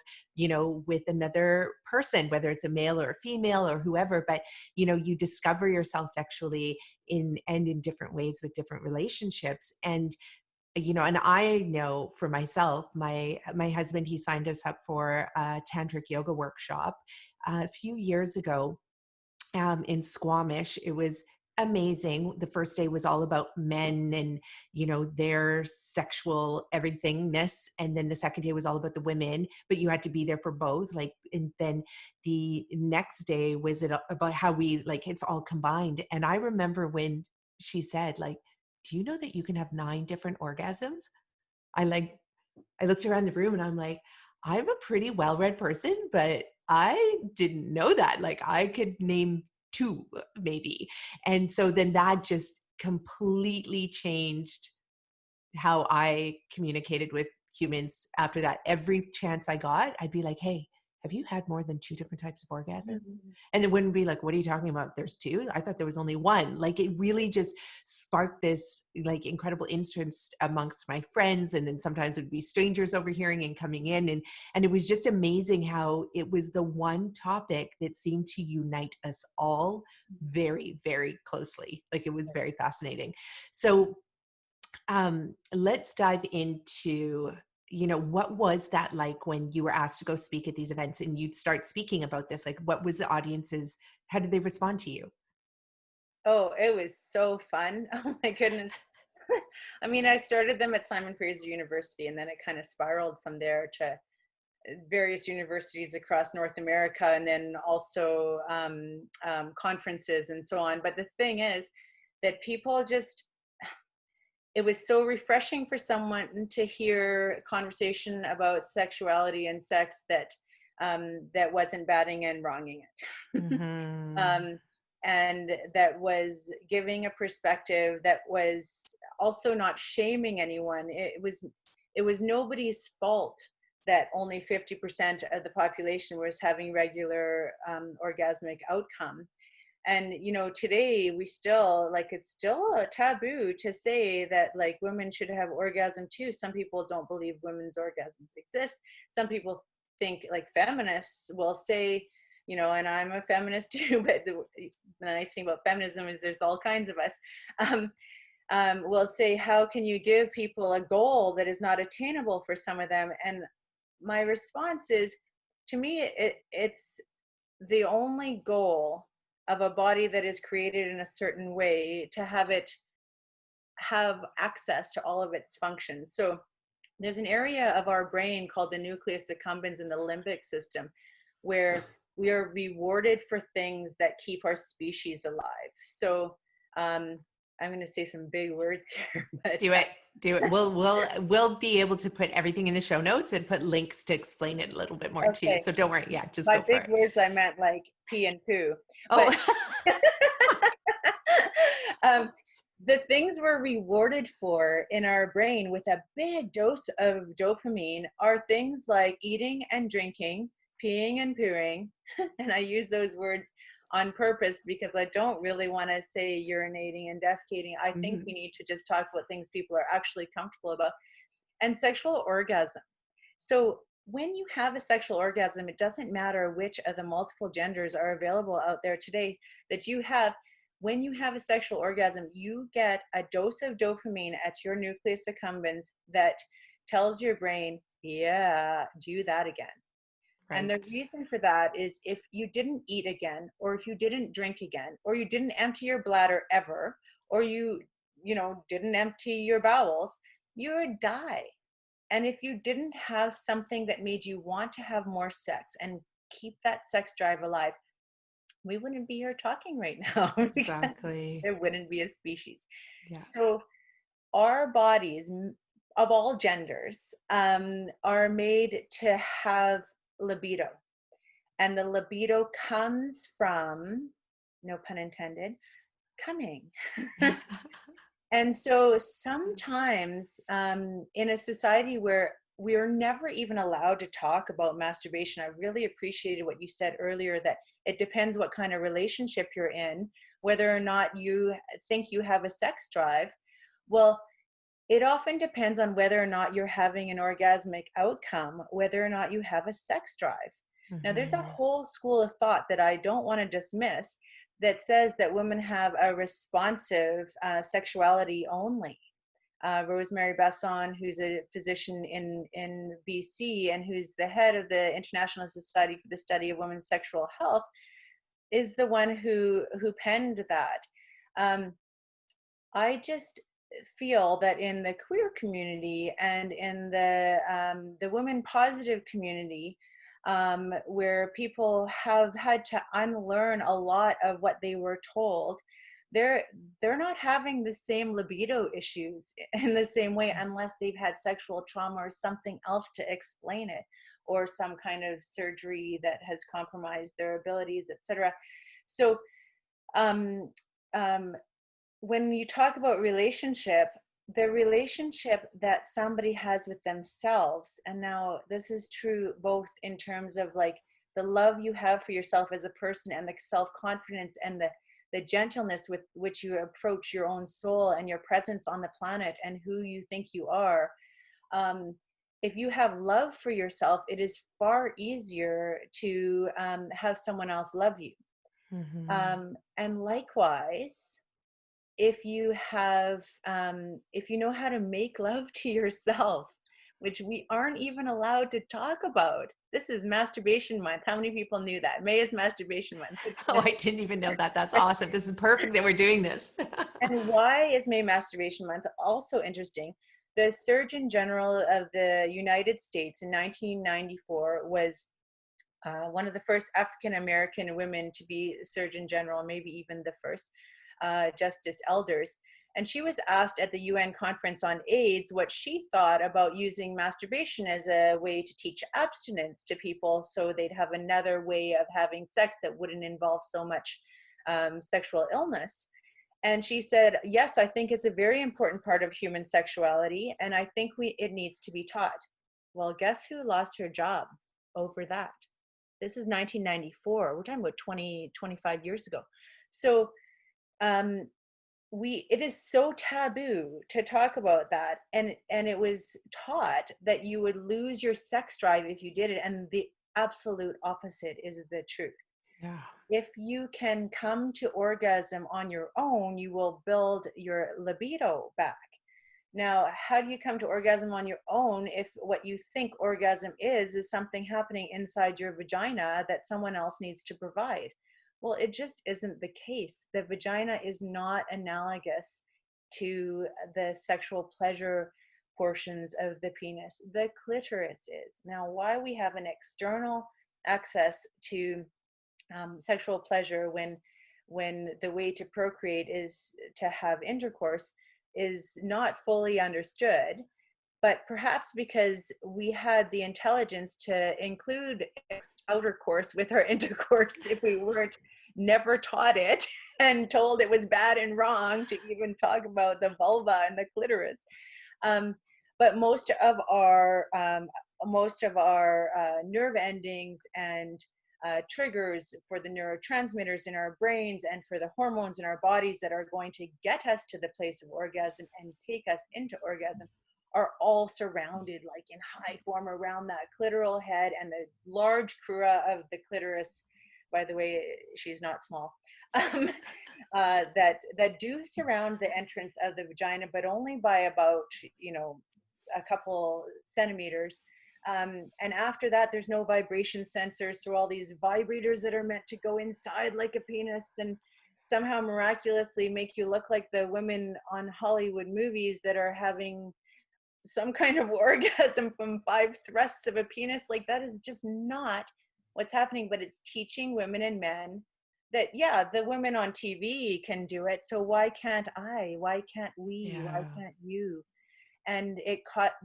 with another person, whether it's a male or a female or whoever. But, you discover yourself sexually in different ways with different relationships. And and I know for myself, my husband, he signed us up for a tantric yoga workshop a few years ago in Squamish. It was amazing. The first day was all about men and, their sexual everythingness. And then the second day was all about the women, but you had to be there for both. And then the next day was about how we, it's all combined. And I remember when she said, do you know that you can have 9 different orgasms? I looked around the room and I'm like, I'm a pretty well-read person, but I didn't know that. I could name 2 maybe. And so then that just completely changed how I communicated with humans after that. Every chance I got, I'd be like, hey, have you had more than 2 different types of orgasms? And it wouldn't be like, what are you talking about? There's 2? I thought there was only 1. It really just sparked this incredible interest amongst my friends. And then sometimes it would be strangers overhearing and coming in. And it was just amazing how it was the one topic that seemed to unite us all very, very closely. It was very fascinating. So let's dive into what was that like when you were asked to go speak at these events and you'd start speaking about this? Like, what was the audiences? How did they respond to you? Oh, it was so fun. Oh my goodness. I mean, I started them at Simon Fraser University, and then it kind of spiraled from there to various universities across North America, and then also conferences and so on. But the thing is that people just, it was so refreshing for someone to hear conversation about sexuality and sex that wasn't batting and wronging it. Mm-hmm. um, and that was giving a perspective that was also not shaming anyone. It was nobody's fault that only 50% of the population was having regular orgasmic outcome. And today we still, like, it's still a taboo to say that, like, women should have orgasm too. Some people don't believe women's orgasms exist. Some people think, like, feminists will say, and I'm a feminist too, but the nice thing about feminism is there's all kinds of us, will say, how can you give people a goal that is not attainable for some of them? And my response is, to me, it's the only goal of a body that is created in a certain way to have it have access to all of its functions. So there's an area of our brain called the nucleus accumbens in the limbic system, where we are rewarded for things that keep our species alive. So I'm going to say some big words here, but Do it. Do it. We'll be able to put everything in the show notes and put links to explain it a little bit more too. okay. So don't worry. Yeah, just By go for big it. words, I meant like pee and poo. Oh, But um, the things we're rewarded for in our brain with a big dose of dopamine are things like eating and drinking, peeing and pooing. And I use those words on purpose because I don't really want to say urinating and defecating. I think mhm. we need to just talk about things people are actually comfortable about. And sexual orgasm. So when you have a sexual orgasm, it doesn't matter which of the multiple genders are available out there today that you have. When you have a sexual orgasm, you get a dose of dopamine at your nucleus accumbens that tells your brain, yeah, do that again. And the Right. reason for that is if you didn't eat again, or if you didn't drink again, or you didn't empty your bladder ever, or you didn't empty your bowels, you would die. And if you didn't have something that made you want to have more sex and keep that sex drive alive, we wouldn't be here talking right now because Exactly. there wouldn't be a species. Yeah. So our bodies of all genders are made to have libido. And the libido comes from, no pun intended, coming. And so sometimes in a society where we are never even allowed to talk about masturbation, I really appreciated what you said earlier, that it depends what kind of relationship you're in, whether or not you think you have a sex drive. Well, it often depends on whether or not you're having an orgasmic outcome, whether or not you have a sex drive. Now, there's a Mhm. whole school of thought that I don't want to dismiss that says that women have a responsive sexuality only. Rosemary Besson, who's a physician in BC and who's the head of the International Society for the Study of Women's Sexual Health, is the one who penned that. I just feel that in the queer community and in the women positive community, where people have had to unlearn a lot of what they were told, they're they're not having the same libido issues in the same way unless they've had sexual trauma or something else to explain it, or some kind of surgery that has compromised their abilities, etc. So um, um, when you talk about relationship, the relationship that somebody has with themselves, and now this is true both in terms of like the love you have for yourself as a person and the self-confidence and the gentleness with which you approach your own soul and your presence on the planet and who you think you are. If you have love for yourself, it is far easier to have someone else love you. Mhm. And likewise, if you have if you know how to make love to yourself, which we aren't even allowed to talk about. This is masturbation month. How many people knew that? May is masturbation month. Oh, I didn't even know that. That's awesome. This is perfect that we're doing this. And why is May Masturbation Month also interesting? The Surgeon General of the United States in 1994 was one of the first African American women to be Surgeon General, maybe even the first, Justice Elders. And she was asked at the UN conference on AIDS what she thought about using masturbation as a way to teach abstinence to people so they'd have another way of having sex that wouldn't involve so much sexual illness. And she said, yes, I think it's a very important part of human sexuality, and I think it needs to be taught. Well, guess who lost her job over that? This is 1994. We're talking about 25 years ago. So it is so taboo to talk about that. And it was taught that you would lose your sex drive if you did it. And the absolute opposite is the truth. Yeah. If you can come to orgasm on your own, you will build your libido back. Now, how do you come to orgasm on your own if what you think orgasm is something happening inside your vagina that someone else needs to provide? Well, it just isn't the case. The vagina is not analogous to the sexual pleasure portions of the penis. The clitoris is. Now, why we have an external access to sexual pleasure when the way to procreate is to have intercourse is not fully understood, but perhaps because we had the intelligence to include outer course with our intercourse if we weren't never taught it and told it was bad and wrong to even talk about the vulva and the clitoris. But most of our nerve endings and triggers for the neurotransmitters in our brains and for the hormones in our bodies that are going to get us to the place of orgasm and take us into orgasm are all surrounded like in high form around that clitoral head and the large crura of the clitoris. By the way, she's not small. That do surround the entrance of the vagina, but only by about a couple centimeters. And after that, there's no vibration sensors, so all these vibrators that are meant to go inside like a penis and somehow miraculously make you look like the women on Hollywood movies that are having some kind of orgasm from 5 thrusts of a penis. Like, that is just not what's happening. But it's teaching women and men that, yeah, the women on TV can do it, so why can't I? Why can't we? Yeah. Why can't you? And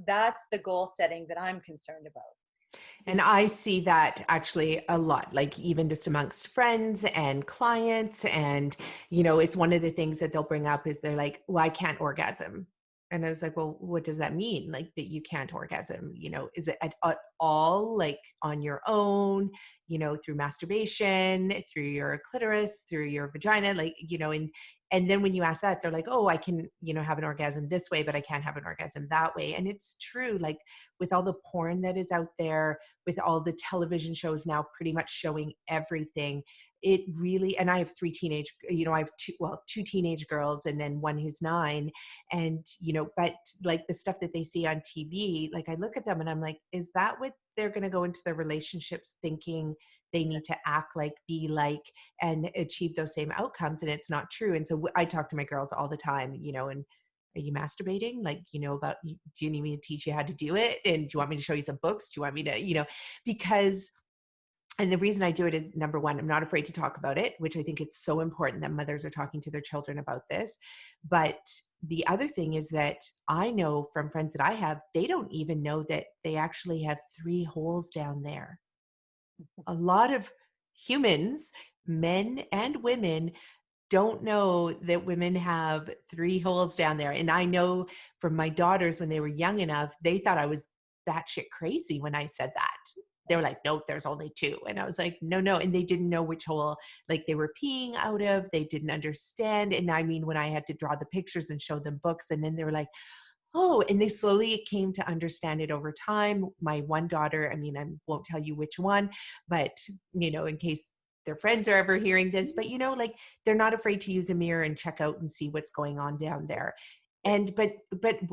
that's the goal setting that I'm concerned about. And I see that actually a lot, like even just amongst friends and clients. And, it's one of the things that they'll bring up is they're like, well, I can't orgasm. And I was like, well, what does that mean? Like that you can't orgasm, is it at all like on your own, through masturbation, through your clitoris, through your vagina, like, and then when you ask that, they're like, oh, I can, have an orgasm this way, but I can't have an orgasm that way. And it's true, like with all the porn that is out there, with all the television shows now pretty much showing everything, it really, and I have 3 teenage, I have two teenage girls and then one who's 9. And, but like the stuff that they see on TV, like I look at them and I'm like, is that what they're going to go into their relationships thinking they need to act like, be like, and achieve those same outcomes? And it's not true. And so I talk to my girls all the time, and are you masturbating? Like, do you need me to teach you how to do it? And do you want me to show you some books? Do you want me to, because, and the reason I do it is, number one, I'm not afraid to talk about it, which I think it's so important that mothers are talking to their children about this. But the other thing is that I know from friends that I have, they don't even know that they actually have 3 holes down there. A lot of humans, men and women, don't know that women have 3 holes down there. And I know from my daughters when they were young enough, they thought I was batshit crazy when I said that. They were like, no, there's only 2. And I was like, no. And they didn't know which hole like they were peeing out of. They didn't understand. And I mean, when I had to draw the pictures and show them books, and then they were like, oh, and they slowly came to understand it over time. My one daughter, I mean, I won't tell you which one, but in case their friends are ever hearing this, but like they're not afraid to use a mirror and check out and see what's going on down there. And but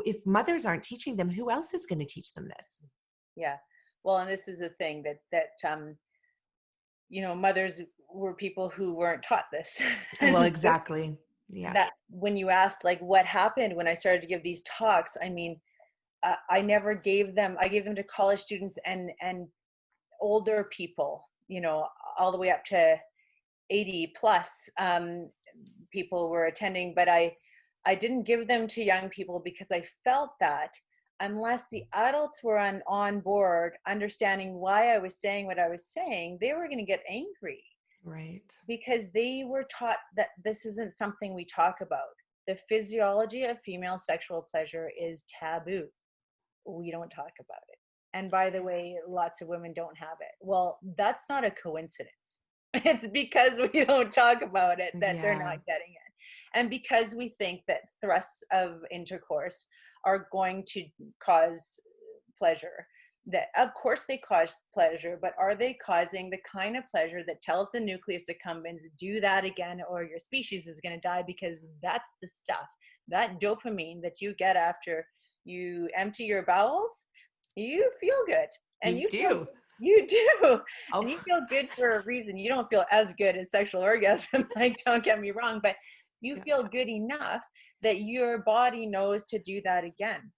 if mothers aren't teaching them, who else is going to teach them this? Yeah. Well, and this is a thing that mothers were people who weren't taught this. Well, And exactly. Yeah. that when you asked like what happened when I started to give these talks, I mean, I never gave them. I gave them to college students and older people, all the way up to 80 plus people were attending, but I didn't give them to young people because I felt that unless the adults were on board understanding why I was saying what I was saying, they were going to get angry. Right. Because they were taught that this isn't something we talk about. The physiology of female sexual pleasure is taboo. We don't talk about it. And by the way, lots of women don't have it. Well, that's not a coincidence. It's because we don't talk about it that they're not getting it. And because we think that thrusts of intercourse are going to cause pleasure. That of course they cause pleasure, but are they causing the kind of pleasure that tells the nucleus accumbens, do that again or your species is going to die? Because that's the stuff, that dopamine that you get after you empty your bowels, you feel good. And You do. You do. Oh. And you feel good for a reason. You don't feel as good as sexual orgasm, like, don't get me wrong, but you feel good enough that your body knows to do that again.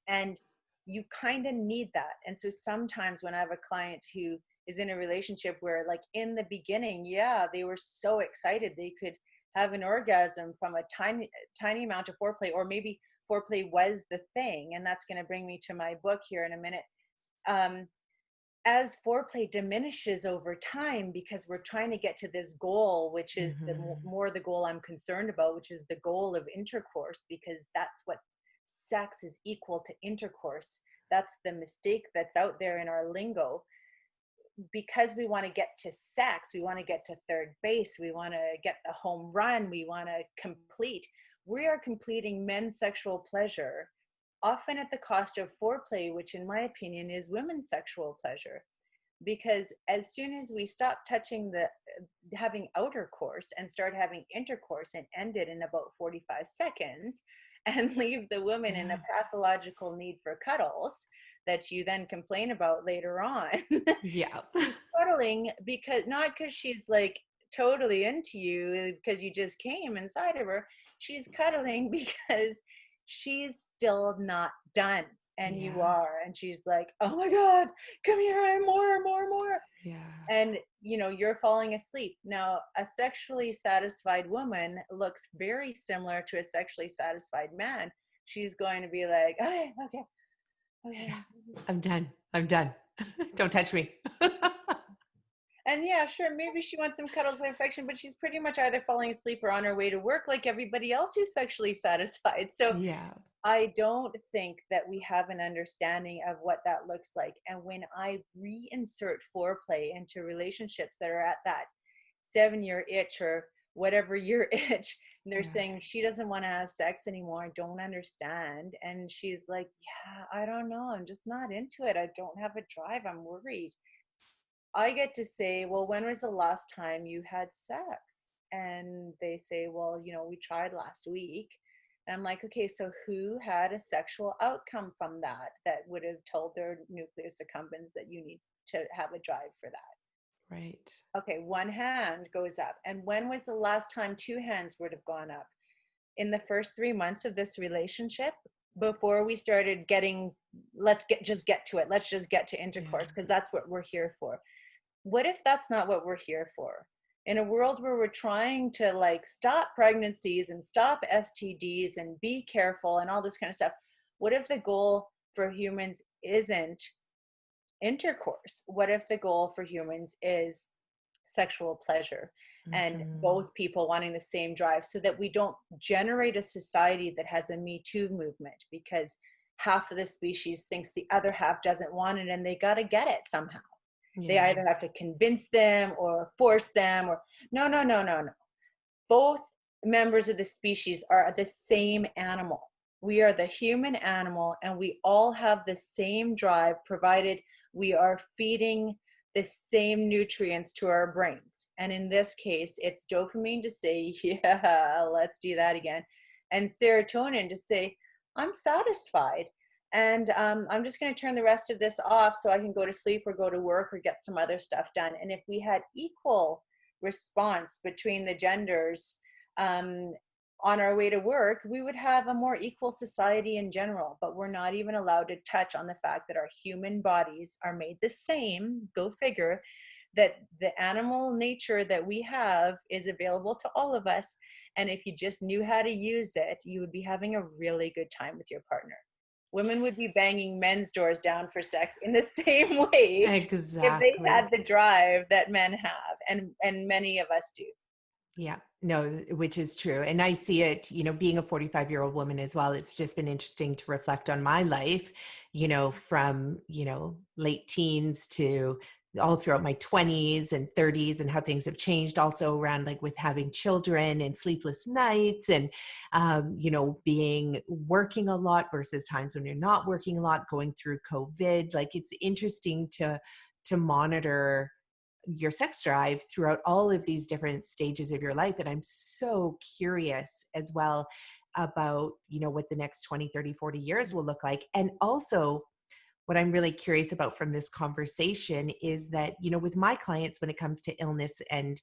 And you kind of need that. And so sometimes when I have a client who is in a relationship where like in the beginning, they were so excited they could have an orgasm from a tiny amount of foreplay, or maybe foreplay was the thing. And that's going to bring me to my book here in a minute. As foreplay diminishes over time, because we're trying to get to this goal, which is the more the goal I'm concerned about, which is the goal of intercourse, because that's what sex is equal to intercourse. That's the mistake that's out there in our lingo. Because we want to get to sex, we want to get to third base, we want to get the home run, we want to complete. We are completing men's sexual pleasure, often at the cost of foreplay, which in my opinion is women's sexual pleasure. Because as soon as we stop having outer course and start having intercourse and end it in about 45 seconds and leave the woman in a pathological need for cuddles that you then complain about later on. Cuddling not because she's like totally into you because you just came inside of her. She's cuddling because she's still not done. And you are, and she's like, oh my God, come here, and more. And you're falling asleep. Now, a sexually satisfied woman looks very similar to a sexually satisfied man. She's going to be like, okay. I'm done. Don't touch me. And sure, maybe she wants some cuddles by affection, but she's pretty much either falling asleep or on her way to work like everybody else who's sexually satisfied. So I don't think that we have an understanding of what that looks like. And when I reinsert foreplay into relationships that are at that 7-year itch or whatever year itch, and they're saying she doesn't want to have sex anymore, I don't understand. And she's like, I don't know, I'm just not into it. I don't have a drive, I'm worried. I get to say, well, when was the last time you had sex? And they say, well, we tried last week. And I'm like, okay, so who had a sexual outcome from that would have told their nucleus accumbens that you need to have a drive for that? Right. Okay, one hand goes up. And when was the last time 2 hands would have gone up? In the first 3 months of this relationship, before we started let's just get to it. Let's just get to intercourse because that's what we're here for. What if that's not what we're here for? In a world where we're trying to like stop pregnancies and stop STDs and be careful and all this kind of stuff, what if the goal for humans isn't intercourse? What if the goal for humans is sexual pleasure and both people wanting the same drive, so that we don't generate a society that has a Me Too movement because half of the species thinks the other half doesn't want it and they got to get it somehow. They either have to convince them or force them or no. Both members of the species are the same animal. We are the human animal and we all have the same drive, provided we are feeding the same nutrients to our brains. And in this case, it's dopamine to say, let's do that again. and serotonin to say, I'm satisfied. And I'm just going to turn the rest of this off so I can go to sleep or go to work or get some other stuff done. And if we had equal response between the genders on our way to work, we would have a more equal society in general. But we're not even allowed to touch on the fact that our human bodies are made the same, go figure, that the animal nature that we have is available to all of us. And if you just knew how to use it, you would be having a really good time with your partner. Women would be banging men's doors down for sex in the same way if they Exactly. had the drive that men have, and many of us do. Yeah, no, which is true. And I see it, being a 45-year-old woman as well. It's just been interesting to reflect on my life, from, late teens to all throughout my 20s and 30s, and how things have changed also around, like, with having children and sleepless nights and, being working a lot versus times when you're not working a lot, going through COVID. Like, it's interesting to monitor your sex drive throughout all of these different stages of your life. And I'm so curious as well about, what the next 20, 30, 40 years will look like. And also, what I'm really curious about from this conversation is that, with my clients, when it comes to illness and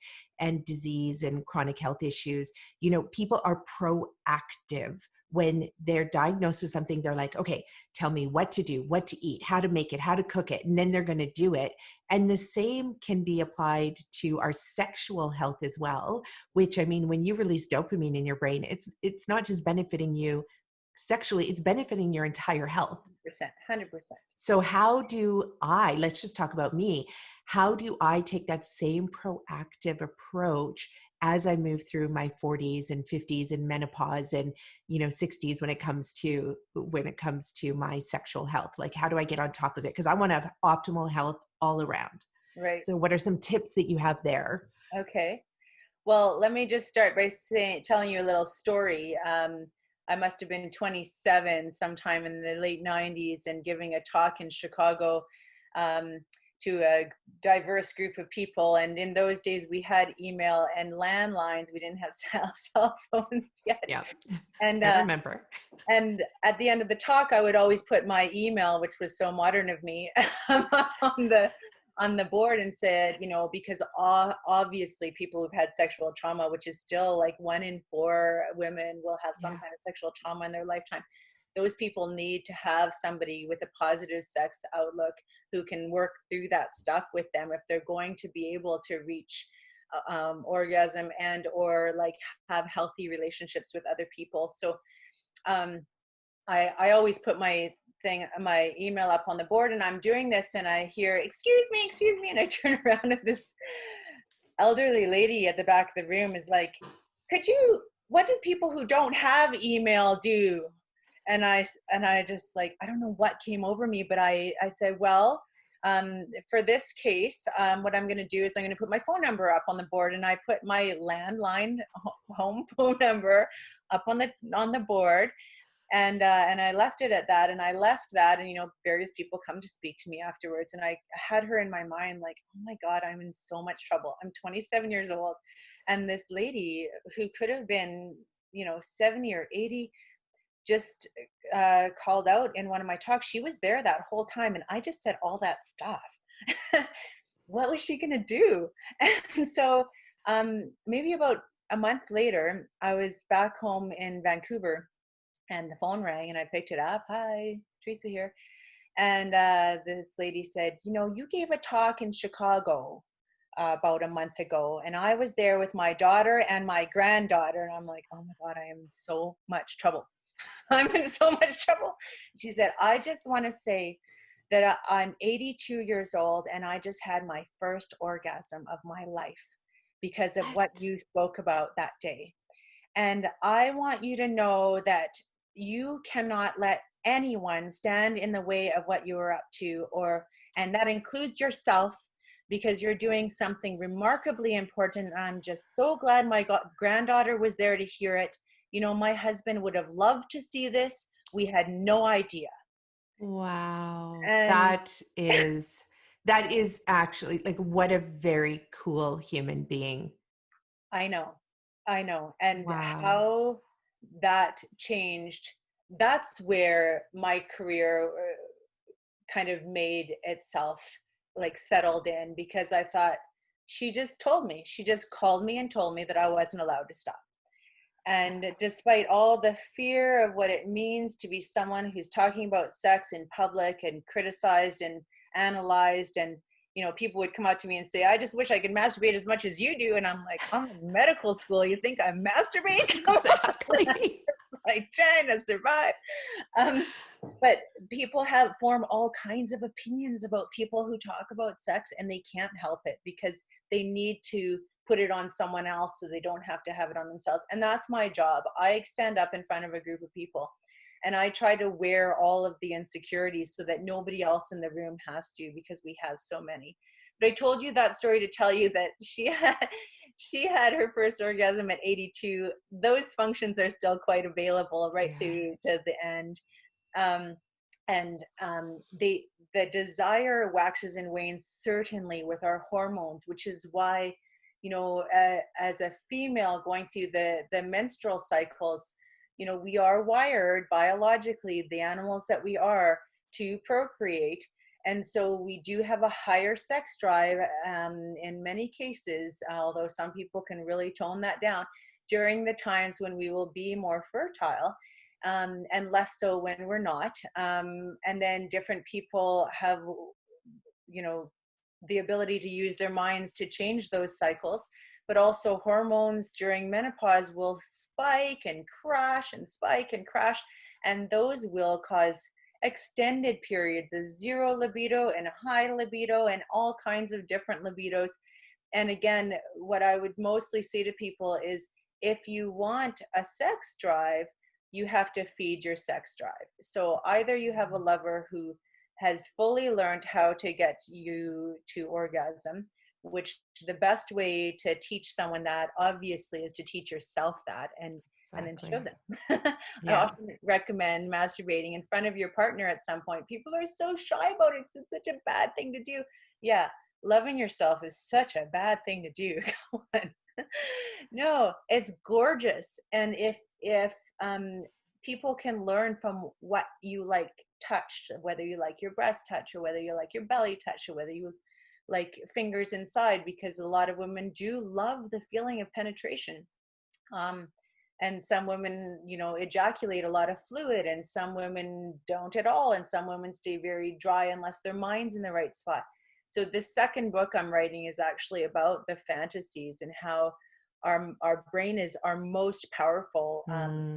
disease and chronic health issues, people are proactive. When they're diagnosed with something, they're like, okay, tell me what to do, what to eat, how to make it, how to cook it, and then they're going to do it. And the same can be applied to our sexual health as well, which, I mean, when you release dopamine in your brain, it's not just benefiting you sexually, it's benefiting your entire health. 100%. So let's just talk about me. How do I take that same proactive approach as I move through my 40s and 50s and menopause and, 60s when it comes to my sexual health? Like, how do I get on top of it? Because I want to have optimal health all around. Right. So what are some tips that you have there? Okay. Well, let me just start by telling you a little story. I must have been 27 sometime in the late 90s and giving a talk in Chicago to a diverse group of people. And in those days, we had email and landlines. We didn't have cell phones yet. Yeah, And I remember. And at the end of the talk, I would always put my email, which was so modern of me, up on the board and said, because obviously people who've had sexual trauma, which is still like 1 in 4 women will have some kind of sexual trauma in their lifetime. Those people need to have somebody with a positive sex outlook who can work through that stuff with them if they're going to be able to reach orgasm and or like have healthy relationships with other people. So I always put my email up on the board, and I'm doing this and I hear, excuse me. And I turn around and this elderly lady at the back of the room is like, what do people who don't have email do? And I just like, I don't know what came over me, but I said, well, for this case, what I'm going to do is I'm going to put my phone number up on the board, and I put my landline home phone number up on the board. And I left it at that, and I left that, and various people come to speak to me afterwards, and I had her in my mind like, oh my God, I'm in so much trouble. I'm 27 years old, and this lady who could have been 70 or 80 just called out in one of my talks. She was there that whole time, and I just said all that stuff. What was she gonna do? And so maybe about a month later, I was back home in Vancouver, and the phone rang, and I picked it up. Hi, Teresa here. And this lady said, you gave a talk in Chicago about a month ago, and I was there with my daughter and my granddaughter. And I'm like, oh my God, I am in so much trouble. I'm in so much trouble. She said, I just want to say that I'm 82 years old, and I just had my first orgasm of my life because of what you spoke about that day. And I want you to know that you cannot let anyone stand in the way of what you are up to, and that includes yourself, because you're doing something remarkably important. And I'm just so glad my granddaughter was there to hear it. My husband would have loved to see this. We had no idea. Wow. And That is actually, like, what a very cool human being. I know. And Wow. how that changed. That's where my career kind of made itself like settled in, because I thought, she just told me, she just called me and told me that I wasn't allowed to stop. And despite all the fear of what it means to be someone who's talking about sex in public and criticized and analyzed, and people would come up to me and say, I just wish I could masturbate as much as you do. And I'm like, I'm in medical school, you think I masturbate? Exactly. Like trying to survive. But people have formed all kinds of opinions about people who talk about sex, and they can't help it because they need to put it on someone else so they don't have to have it on themselves. And that's my job. I stand up in front of a group of people and I try to wear all of the insecurities so that nobody else in the room has to, because we have so many. But I told you that story to tell you that she had her first orgasm at 82. Those functions are still quite available right through to the end. Um, the desire waxes and wanes certainly with our hormones, which is why, as a female going through the menstrual cycles, we are wired biologically, the animals that we are, to procreate. And so we do have a higher sex drive in many cases, although some people can really tone that down during the times when we will be more fertile, and less so when we're not. And then different people have, the ability to use their minds to change those cycles. But also hormones during menopause will spike and crash and spike and crash. And those will cause extended periods of zero libido and high libido and all kinds of different libidos. And again, what I would mostly say to people is, if you want a sex drive, you have to feed your sex drive. So either you have a lover who has fully learned how to get you to orgasm, which the best way to teach someone that obviously is to teach yourself that, and then show them. I often recommend masturbating in front of your partner at some point. People are so shy about it because it's such a bad thing to do. Yeah, loving yourself is such a bad thing to do. Come on. No, it's gorgeous. And if people can learn from what you like touched, whether you like your breast touch or whether you like your belly touch or whether you like fingers inside, because a lot of women do love the feeling of penetration. And some women, ejaculate a lot of fluid, and some women don't at all, and some women stay very dry unless their mind's in the right spot. So this second book I'm writing is actually about the fantasies and how our brain is our most powerful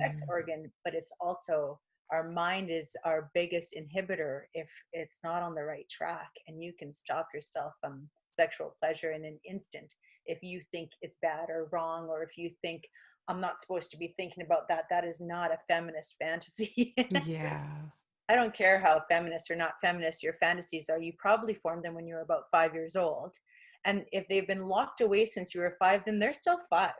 sex organ, but it's also, our mind is our biggest inhibitor if it's not on the right track. And you can stop yourself from sexual pleasure in an instant if you think it's bad or wrong, or if you think, I'm not supposed to be thinking about that. That is not a feminist fantasy. Yeah. I don't care how feminist or not feminist your fantasies are. You probably formed them when you were about 5 years old. And if they've been locked away since you were 5, then they're still 5.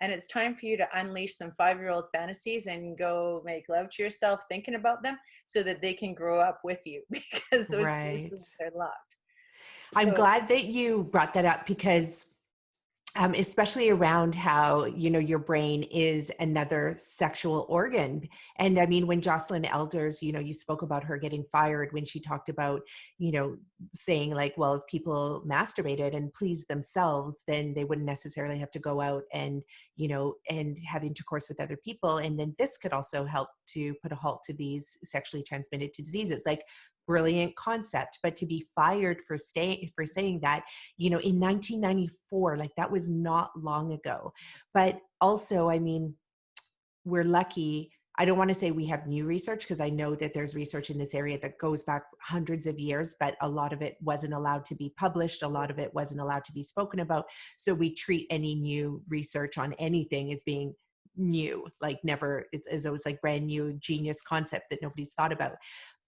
And it's time for you to unleash some 5-year-old fantasies and go make love to yourself thinking about them so that they can grow up with you, because those fantasies are locked. I'm So, glad that you brought that up, because especially around how, your brain is another sexual organ. And I mean, when Jocelyn Elders, you spoke about her getting fired when she talked about, saying like, well, if people masturbated and pleased themselves, then they wouldn't necessarily have to go out and, and have intercourse with other people. And then this could also help to put a halt to these sexually transmitted diseases. Like, brilliant concept, but to be fired for saying that, in 1994, like that was not long ago. But also, I mean, we're lucky. I don't want to say we have new research, because I know that there's research in this area that goes back hundreds of years, but a lot of it wasn't allowed to be published. A lot of it wasn't allowed to be spoken about. So we treat any new research on anything as being new, like never, it's as though it's like brand new genius concept that nobody's thought about.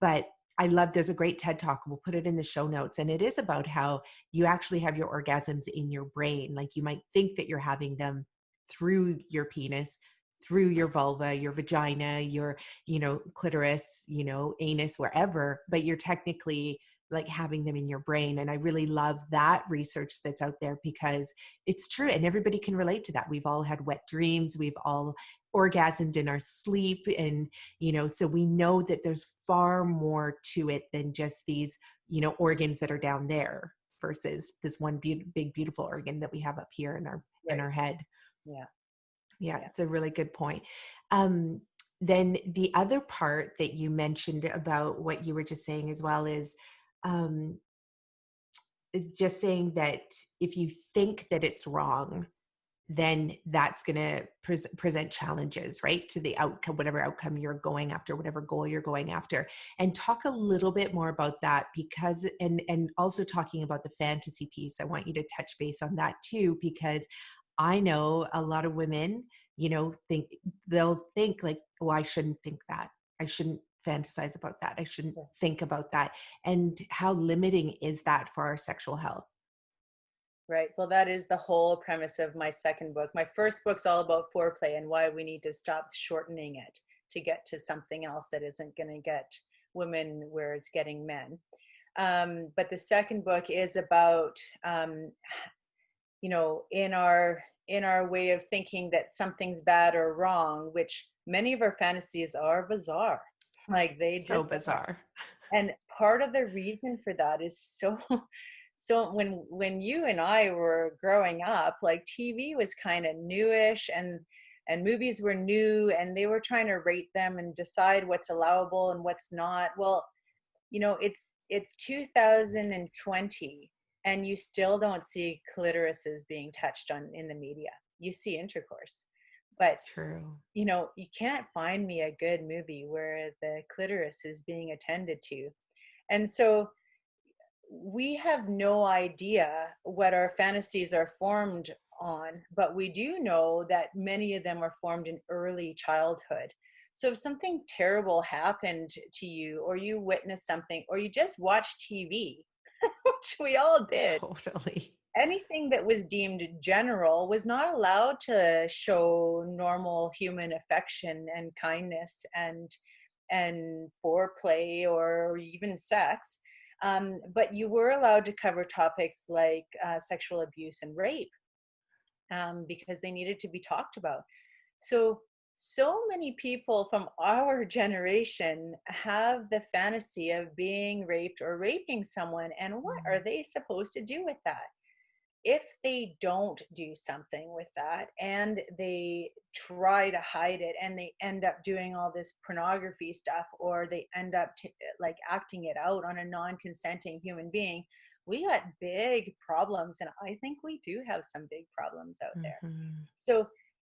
But I love, there's a great TED talk, we'll put it in the show notes, and it is about how you actually have your orgasms in your brain. Like, you might think that you're having them through your penis, through your vulva, your vagina, your, clitoris, anus, wherever, but you're technically like having them in your brain. And I really love that research that's out there, because it's true. And everybody can relate to that. We've all had wet dreams. We've all orgasmed in our sleep. And, so we know that there's far more to it than just these, organs that are down there versus this one big, beautiful organ that we have up here in Right. our head. Yeah. Yeah, it's a really good point. Then the other part that you mentioned about what you were just saying as well is um, just saying that if you think that it's wrong, then that's going to present challenges, right, to the outcome, whatever outcome you're going after, whatever goal you're going after. And talk a little bit more about that, because, and also talking about the fantasy piece, I want you to touch base on that too, because I know a lot of women, they'll think like, oh, I shouldn't think that. I shouldn't fantasize about that. I shouldn't think about that. And how limiting is that for our sexual health? Right. Well, that is the whole premise of my second book. My first book's all about foreplay and why we need to stop shortening it to get to something else that isn't going to get women where it's getting men. But the second book is about, in our way of thinking that something's bad or wrong, which many of our fantasies are bizarre. Like they So just are. bizarre. And part of the reason for that is so when you and I were growing up, like TV was kind of newish, and movies were new, and they were trying to rate them and decide what's allowable and what's not. Well, it's 2020, and you still don't see clitorises being touched on in the media. You see intercourse, but True. you can't find me a good movie where the clitoris is being attended to. And so we have no idea what our fantasies are formed on, but we do know that many of them are formed in early childhood. So if something terrible happened to you, or you witnessed something, or you just watched TV, which we all did, Totally. anything that was deemed general was not allowed to show normal human affection and kindness and foreplay or even sex. But you were allowed to cover topics like sexual abuse and rape, because they needed to be talked about. So many people from our generation have the fantasy of being raped or raping someone, and what are they supposed to do with that? If they don't do something with that and they try to hide it, and they end up doing all this pornography stuff, or they end up like acting it out on a non-consenting human being, we got big problems. And I think we do have some big problems out there. Mm-hmm. So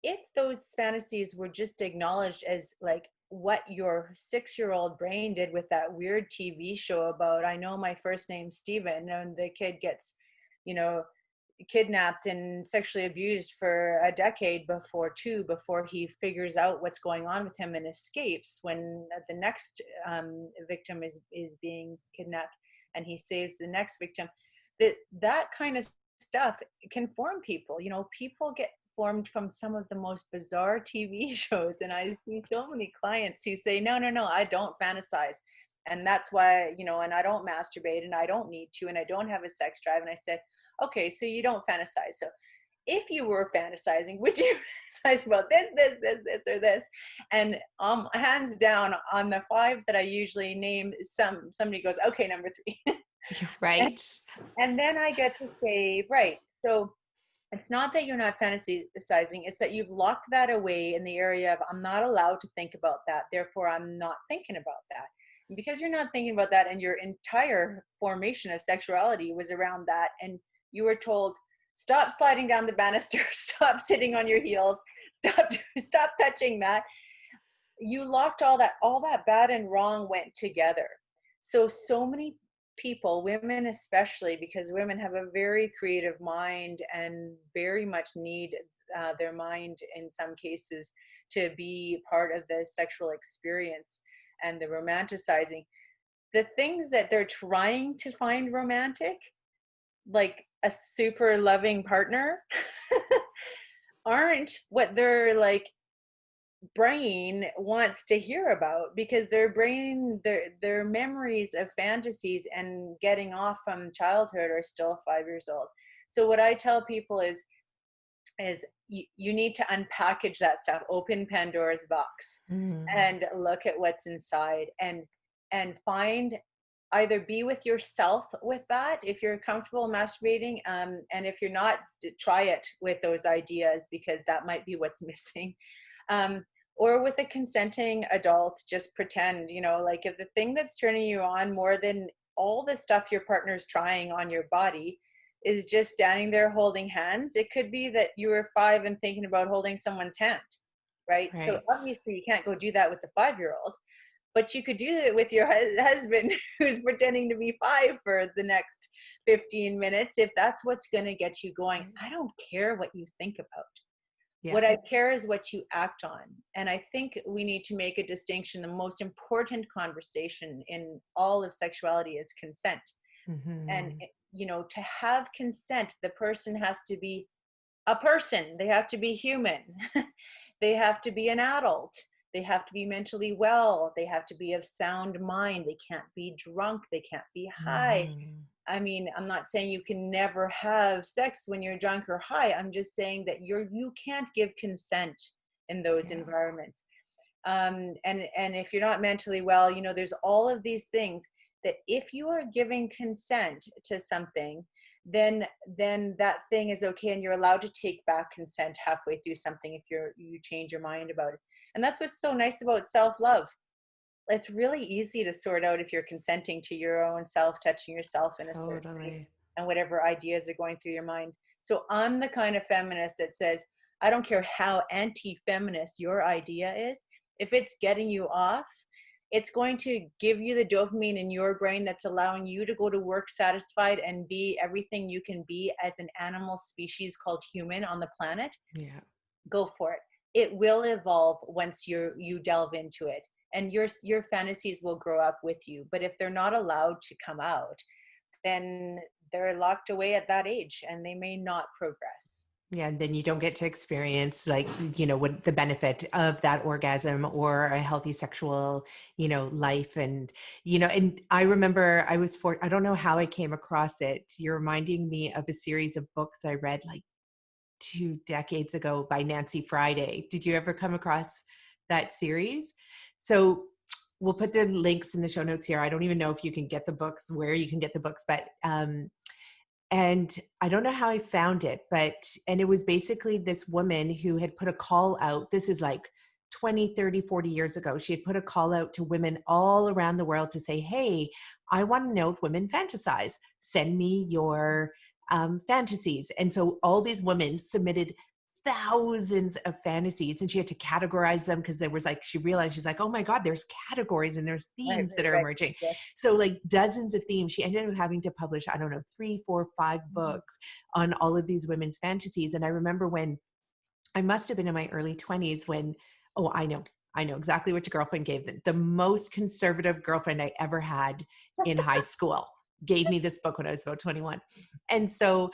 if those fantasies were just acknowledged as like what your 6-year-old brain did with that weird TV show about, I know my first name's Steven, and the kid gets, kidnapped and sexually abused for a decade before he figures out what's going on with him and escapes, when the next victim is being kidnapped, and he saves the next victim. That kind of stuff can form people. People get formed from some of the most bizarre TV shows, and I see so many clients who say, no, I don't fantasize, and that's why, and I don't masturbate, and I don't need to, and I don't have a sex drive. And I said, okay, so you don't fantasize. So if you were fantasizing, would you fantasize about this, or this? And hands down, on the 5 that I usually name, somebody goes, okay, number 3. Right. And then I get to say, right, so it's not that you're not fantasizing, it's that you've locked that away in the area of, I'm not allowed to think about that, therefore I'm not thinking about that. And because you're not thinking about that, and your entire formation of sexuality was around that, and you were told, stop sliding down the banister, stop sitting on your heels, stop touching that. You locked all that bad and wrong went together. So many people, women especially, because women have a very creative mind and very much need their mind in some cases to be part of the sexual experience and the romanticizing. The things that they're trying to find romantic, like a super loving partner, aren't what they're like brain wants to hear about, because their brain, their memories of fantasies and getting off from childhood are still 5 years old. So what I tell people is you need to unpackage that stuff, open Pandora's box, Mm. and look at what's inside, and find, either be with yourself with that if you're comfortable masturbating, and if you're not, try it with those ideas, because that might be what's missing. um, or with a consenting adult, just pretend, like, if the thing that's turning you on more than all the stuff your partner's trying on your body is just standing there holding hands, it could be that you were 5 and thinking about holding someone's hand, right? So Right. obviously you can't go do that with the 5-year-old, but you could do it with your husband who's pretending to be 5 for the next 15 minutes, if that's what's going to get you going. Right. I don't care what you think about. Yeah. What I care is what you act on. And I think we need to make a distinction. The most important conversation in all of sexuality is consent. And, Hmm. to have consent, the person has to be a person, they have to be human. They have to be an adult, they have to be mentally well, they have to be of sound mind, they can't be drunk, they can't be high. Hmm. I mean, I'm not saying you can never have sex when you're drunk or high. I'm just saying that you can't give consent in those Yeah. environments. And if you're not mentally well, there's all of these things that, if you are giving consent to something, then that thing is okay, and you're allowed to take back consent halfway through something if you change your mind about it. And that's what's so nice about self-love. It's really easy to sort out if you're consenting to your own self, touching yourself in a certain way, Totally. and whatever ideas are going through your mind. So I'm the kind of feminist that says, I don't care how anti-feminist your idea is, if it's getting you off, it's going to give you the dopamine in your brain that's allowing you to go to work satisfied and be everything you can be as an animal species called human on the planet. Yeah. Go for it. It will evolve once you delve into it, and your fantasies will grow up with you. But if they're not allowed to come out, then they're locked away at that age, and they may not progress. Yeah, and then you don't get to experience, like, what the benefit of that orgasm or a healthy sexual, life. And I remember I don't know how I came across it. You're reminding me of a series of books I read like 2 decades ago by Nancy Friday. Did you ever come across that series? So we'll put the links in the show notes here. I don't even know if you can get the books, where you can get the books, but and I don't know how I found it, and it was basically this woman who had put a call out. This is like 20, 30, 40 years ago. She had put a call out to women all around the world to say, hey, I want to know if women fantasize. Send me your fantasies. And so all these women submitted thousands of fantasies, and she had to categorize them, because there was, like, she realized, she's like, oh my God, there's categories and there's themes that are Right. emerging. Yes. So like dozens of themes. She ended up having to publish, I don't know, 3, 4, 5 Mhm. books on all of these women's fantasies. And I remember when I must have been in my early 20s when, oh, I know exactly what your girlfriend gave them. The most conservative girlfriend I ever had in high school gave me this book when I was about 21. And so,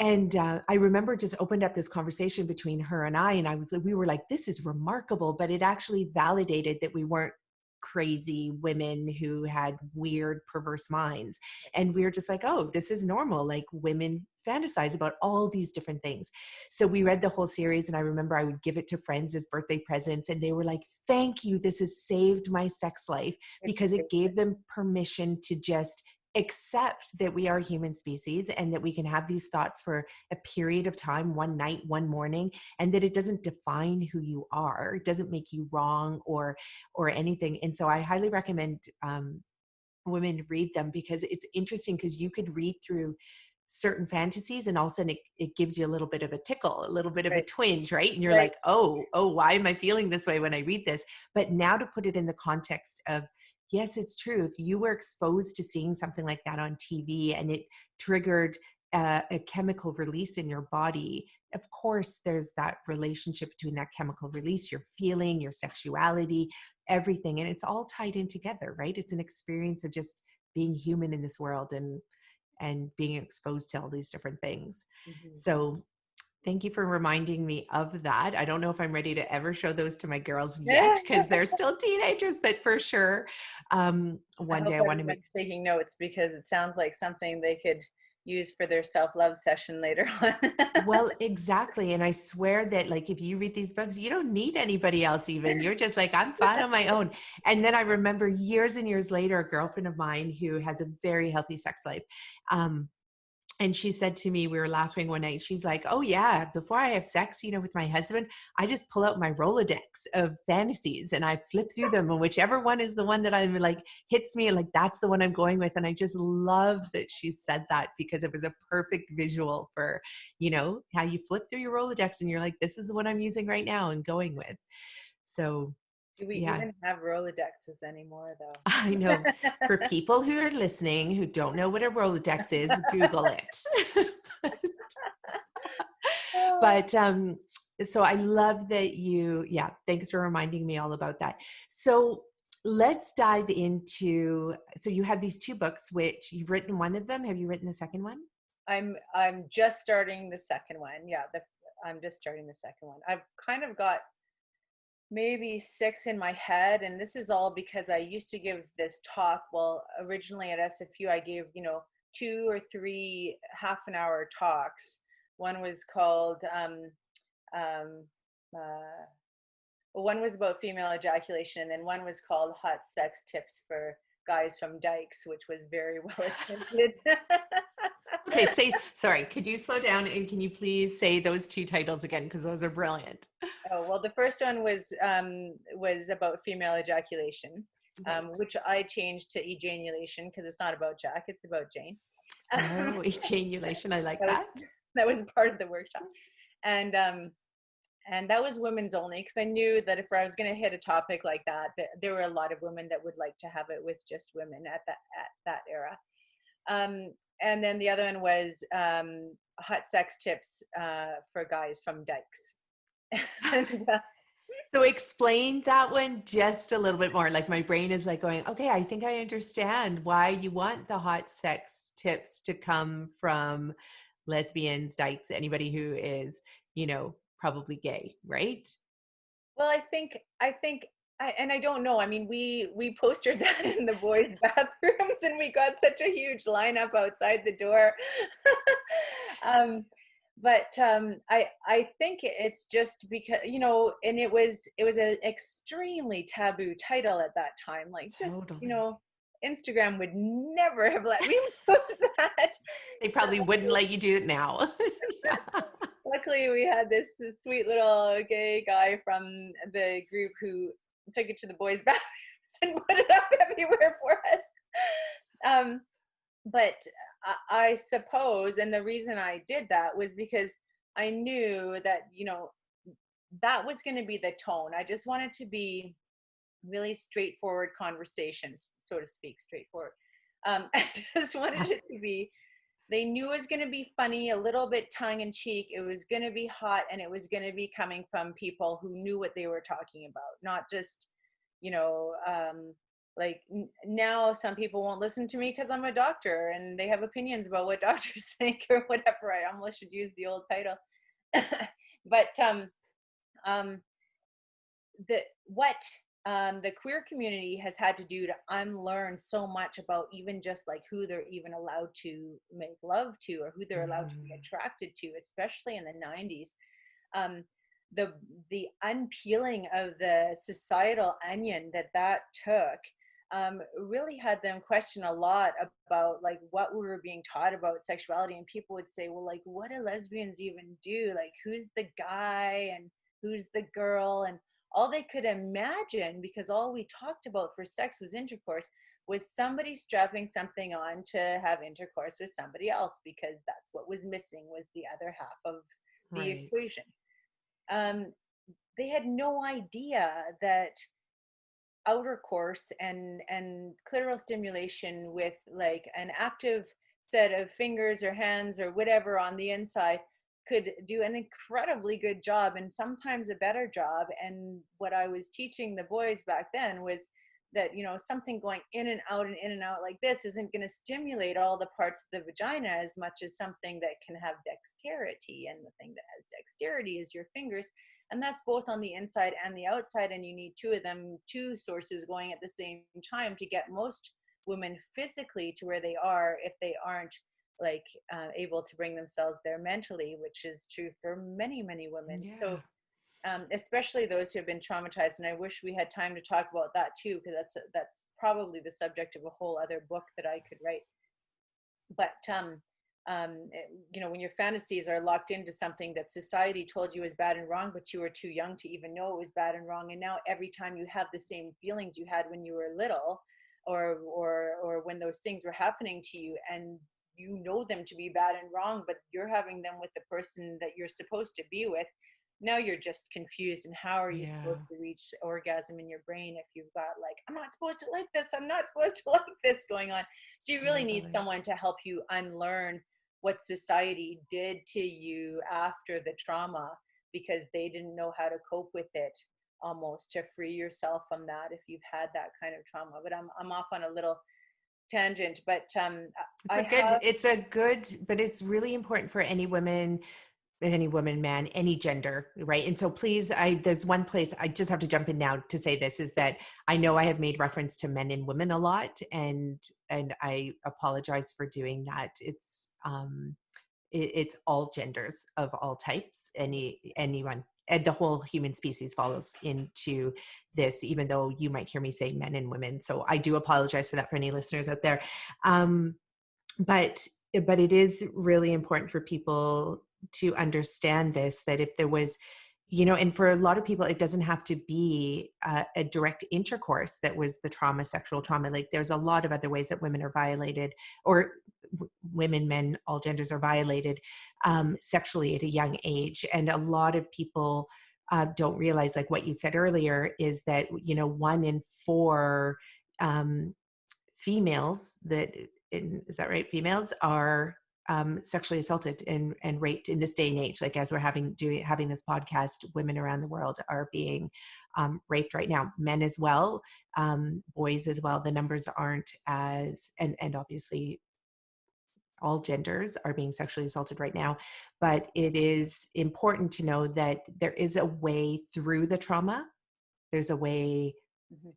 I remember just opened up this conversation between her and I, and we were like, this is remarkable, but it actually validated that we weren't crazy women who had weird, perverse minds. And we were just like, oh, this is normal. Like, women fantasize about all these different things. So we read the whole series, and I remember I would give it to friends as birthday presents, and they were like, thank you. This has saved my sex life, because it gave them permission to just accept that we are human species, and that we can have these thoughts for a period of time, one night, one morning, and that it doesn't define who you are. It doesn't make you wrong or anything. And so I highly recommend women read them, because it's interesting, because you could read through certain fantasies, and all of a sudden it gives you a little bit of a tickle, a little bit of a Right. twinge, right? And you're Right. like, oh, why am I feeling this way when I read this? But now to put it in the context of, yes, it's true. If you were exposed to seeing something like that on TV and it triggered a chemical release in your body, of course, there's that relationship between that chemical release, your feeling, your sexuality, everything. And it's all tied in together, right? It's an experience of just being human in this world, and being exposed to all these different things. Mhm. So Thank you for reminding me of that. I don't know if I'm ready to ever show those to my girls yet because they're still teenagers, but for sure, I one hope day I want to make. everyone's taking notes because it sounds like something they could use for their self-love session later on. Well, exactly. And I swear that, like, if you read these books, you don't need anybody else, even. You're just like, I'm fine on my own. And then I remember years and years later, a girlfriend of mine who has a very healthy sex life. And she said to me, we were laughing one night. She's like, oh, yeah, before I have sex, with my husband, I just pull out my Rolodex of fantasies and I flip through them. And whichever one is the one that I'm like hits me, like, that's the one I'm going with. And I just love that she said that because it was a perfect visual for, how you flip through your Rolodex and you're like, this is the one I'm using right now and going with. So, Do we yeah. even have Rolodexes anymore, though? I know. For people who are listening who don't know what a Rolodex is, Google it. But so I love that thanks for reminding me all about that. So let's dive into, so you have these two books, which you've written one of them. Have you written the second one? I'm just starting the second one. Yeah, I'm just starting the second one. I've kind of got maybe 6 in my head, and this is all because I used to give this talk. Well, originally at SFU I gave 2 or 3 half an hour talks. One was called um, one was about female ejaculation, and then one was called hot sex tips for guys from dykes, which was very well attended. Okay, sorry, could you slow down and can you please say those two titles again, because those are brilliant. Oh, well, the first one was about female ejaculation, which I changed to ejaculation because it's not about Jack, it's about Jane. Oh, ejaculation, I like that. that. That was part of the workshop, and that was women's only because I knew that if I was going to hit a topic like that there were a lot of women that would like to have it with just women at that era. And then the other one was hot sex tips for guys from dykes. and, So explain that one just a little bit more. Like my brain is like going, okay, I think I understand why you want the hot sex tips to come from lesbians, dykes, anybody who is, probably gay, right? well, and I don't know. I mean, we postered that in the boys' bathrooms, and we got such a huge lineup outside the door. um, I think it's just because and it was an extremely taboo title at that time. Like, just Totally. Instagram would never have let me post that. They probably wouldn't let you do it now. Yeah. Luckily, we had this sweet little gay guy from the group who took it to the boys' bathrooms and put it up everywhere for us. But I suppose, and the reason I did that was because I knew that, that was going to be the tone. I just wanted to be really straightforward conversations, so to speak, straightforward. I just wanted it to be, they knew it was going to be funny, a little bit tongue in cheek. It was going to be hot, and it was going to be coming from people who knew what they were talking about, not just, like now some people won't listen to me because I'm a doctor and they have opinions about what doctors think or whatever. I almost should use the old title. But the what the queer community has had to do to unlearn so much about even just like who they're even allowed to make love to or who they're allowed to be attracted to, especially in the 90s. The unpeeling of the societal onion that took really had them question a lot about like what we were being taught about sexuality. And people would say, well, like, what do lesbians even do? Like, who's the guy and who's the girl? And all they could imagine, because all we talked about for sex was intercourse, was somebody strapping something on to have intercourse with somebody else, because that's what was missing, was the other half of the equation. They had no idea that outer course and clitoral stimulation with like an active set of fingers or hands or whatever on the inside could do an incredibly good job, and sometimes a better job. And what I was teaching the boys back then was that, something going in and out and in and out like this isn't going to stimulate all the parts of the vagina as much as something that can have dexterity. And the thing that has dexterity is your fingers. And that's both on the inside and the outside. And you need two of them, two sources going at the same time to get most women physically to where they are, if they aren't like able to bring themselves there mentally, which is true for many, many women. Yeah. So especially those who have been traumatized. And I wish we had time to talk about that too, because that's probably the subject of a whole other book that I could write. But when your fantasies are locked into something that society told you is bad and wrong, but you were too young to even know it was bad and wrong, and now every time you have the same feelings you had when you were little, or when those things were happening to you, and you know them to be bad and wrong, but you're having them with the person that you're supposed to be with, now you're just confused. And how are you supposed to reach orgasm in your brain if you've got like, I'm not supposed to like this, I'm not supposed to like this going on? So you really need someone to help you unlearn what society did to you after the trauma, because they didn't know how to cope with it, almost to free yourself from that if you've had that kind of trauma. But I'm off on a little tangent, but but it's really important for any woman, man, any gender, right? And so please, there's one place I just have to jump in now to say this, is that I know I have made reference to men and women a lot, and I apologize for doing that. It's all genders of all types, anyone, and the whole human species falls into this, even though you might hear me say men and women. So I do apologize for that for any listeners out there. But it is really important for people to understand this, that if there was, and for a lot of people, it doesn't have to be a direct intercourse that was the trauma, sexual trauma. Like there's a lot of other ways that women are violated, or women, men, all genders are violated sexually at a young age. And a lot of people don't realize, like what you said earlier, is that, 1 in 4 females is that right? Females are sexually assaulted and raped in this day and age. Like as we're having this podcast, women around the world are being raped right now. Men as well, boys as well. The numbers aren't as, and obviously all genders are being sexually assaulted right now. But it is important to know that there is a way through the trauma. There's a way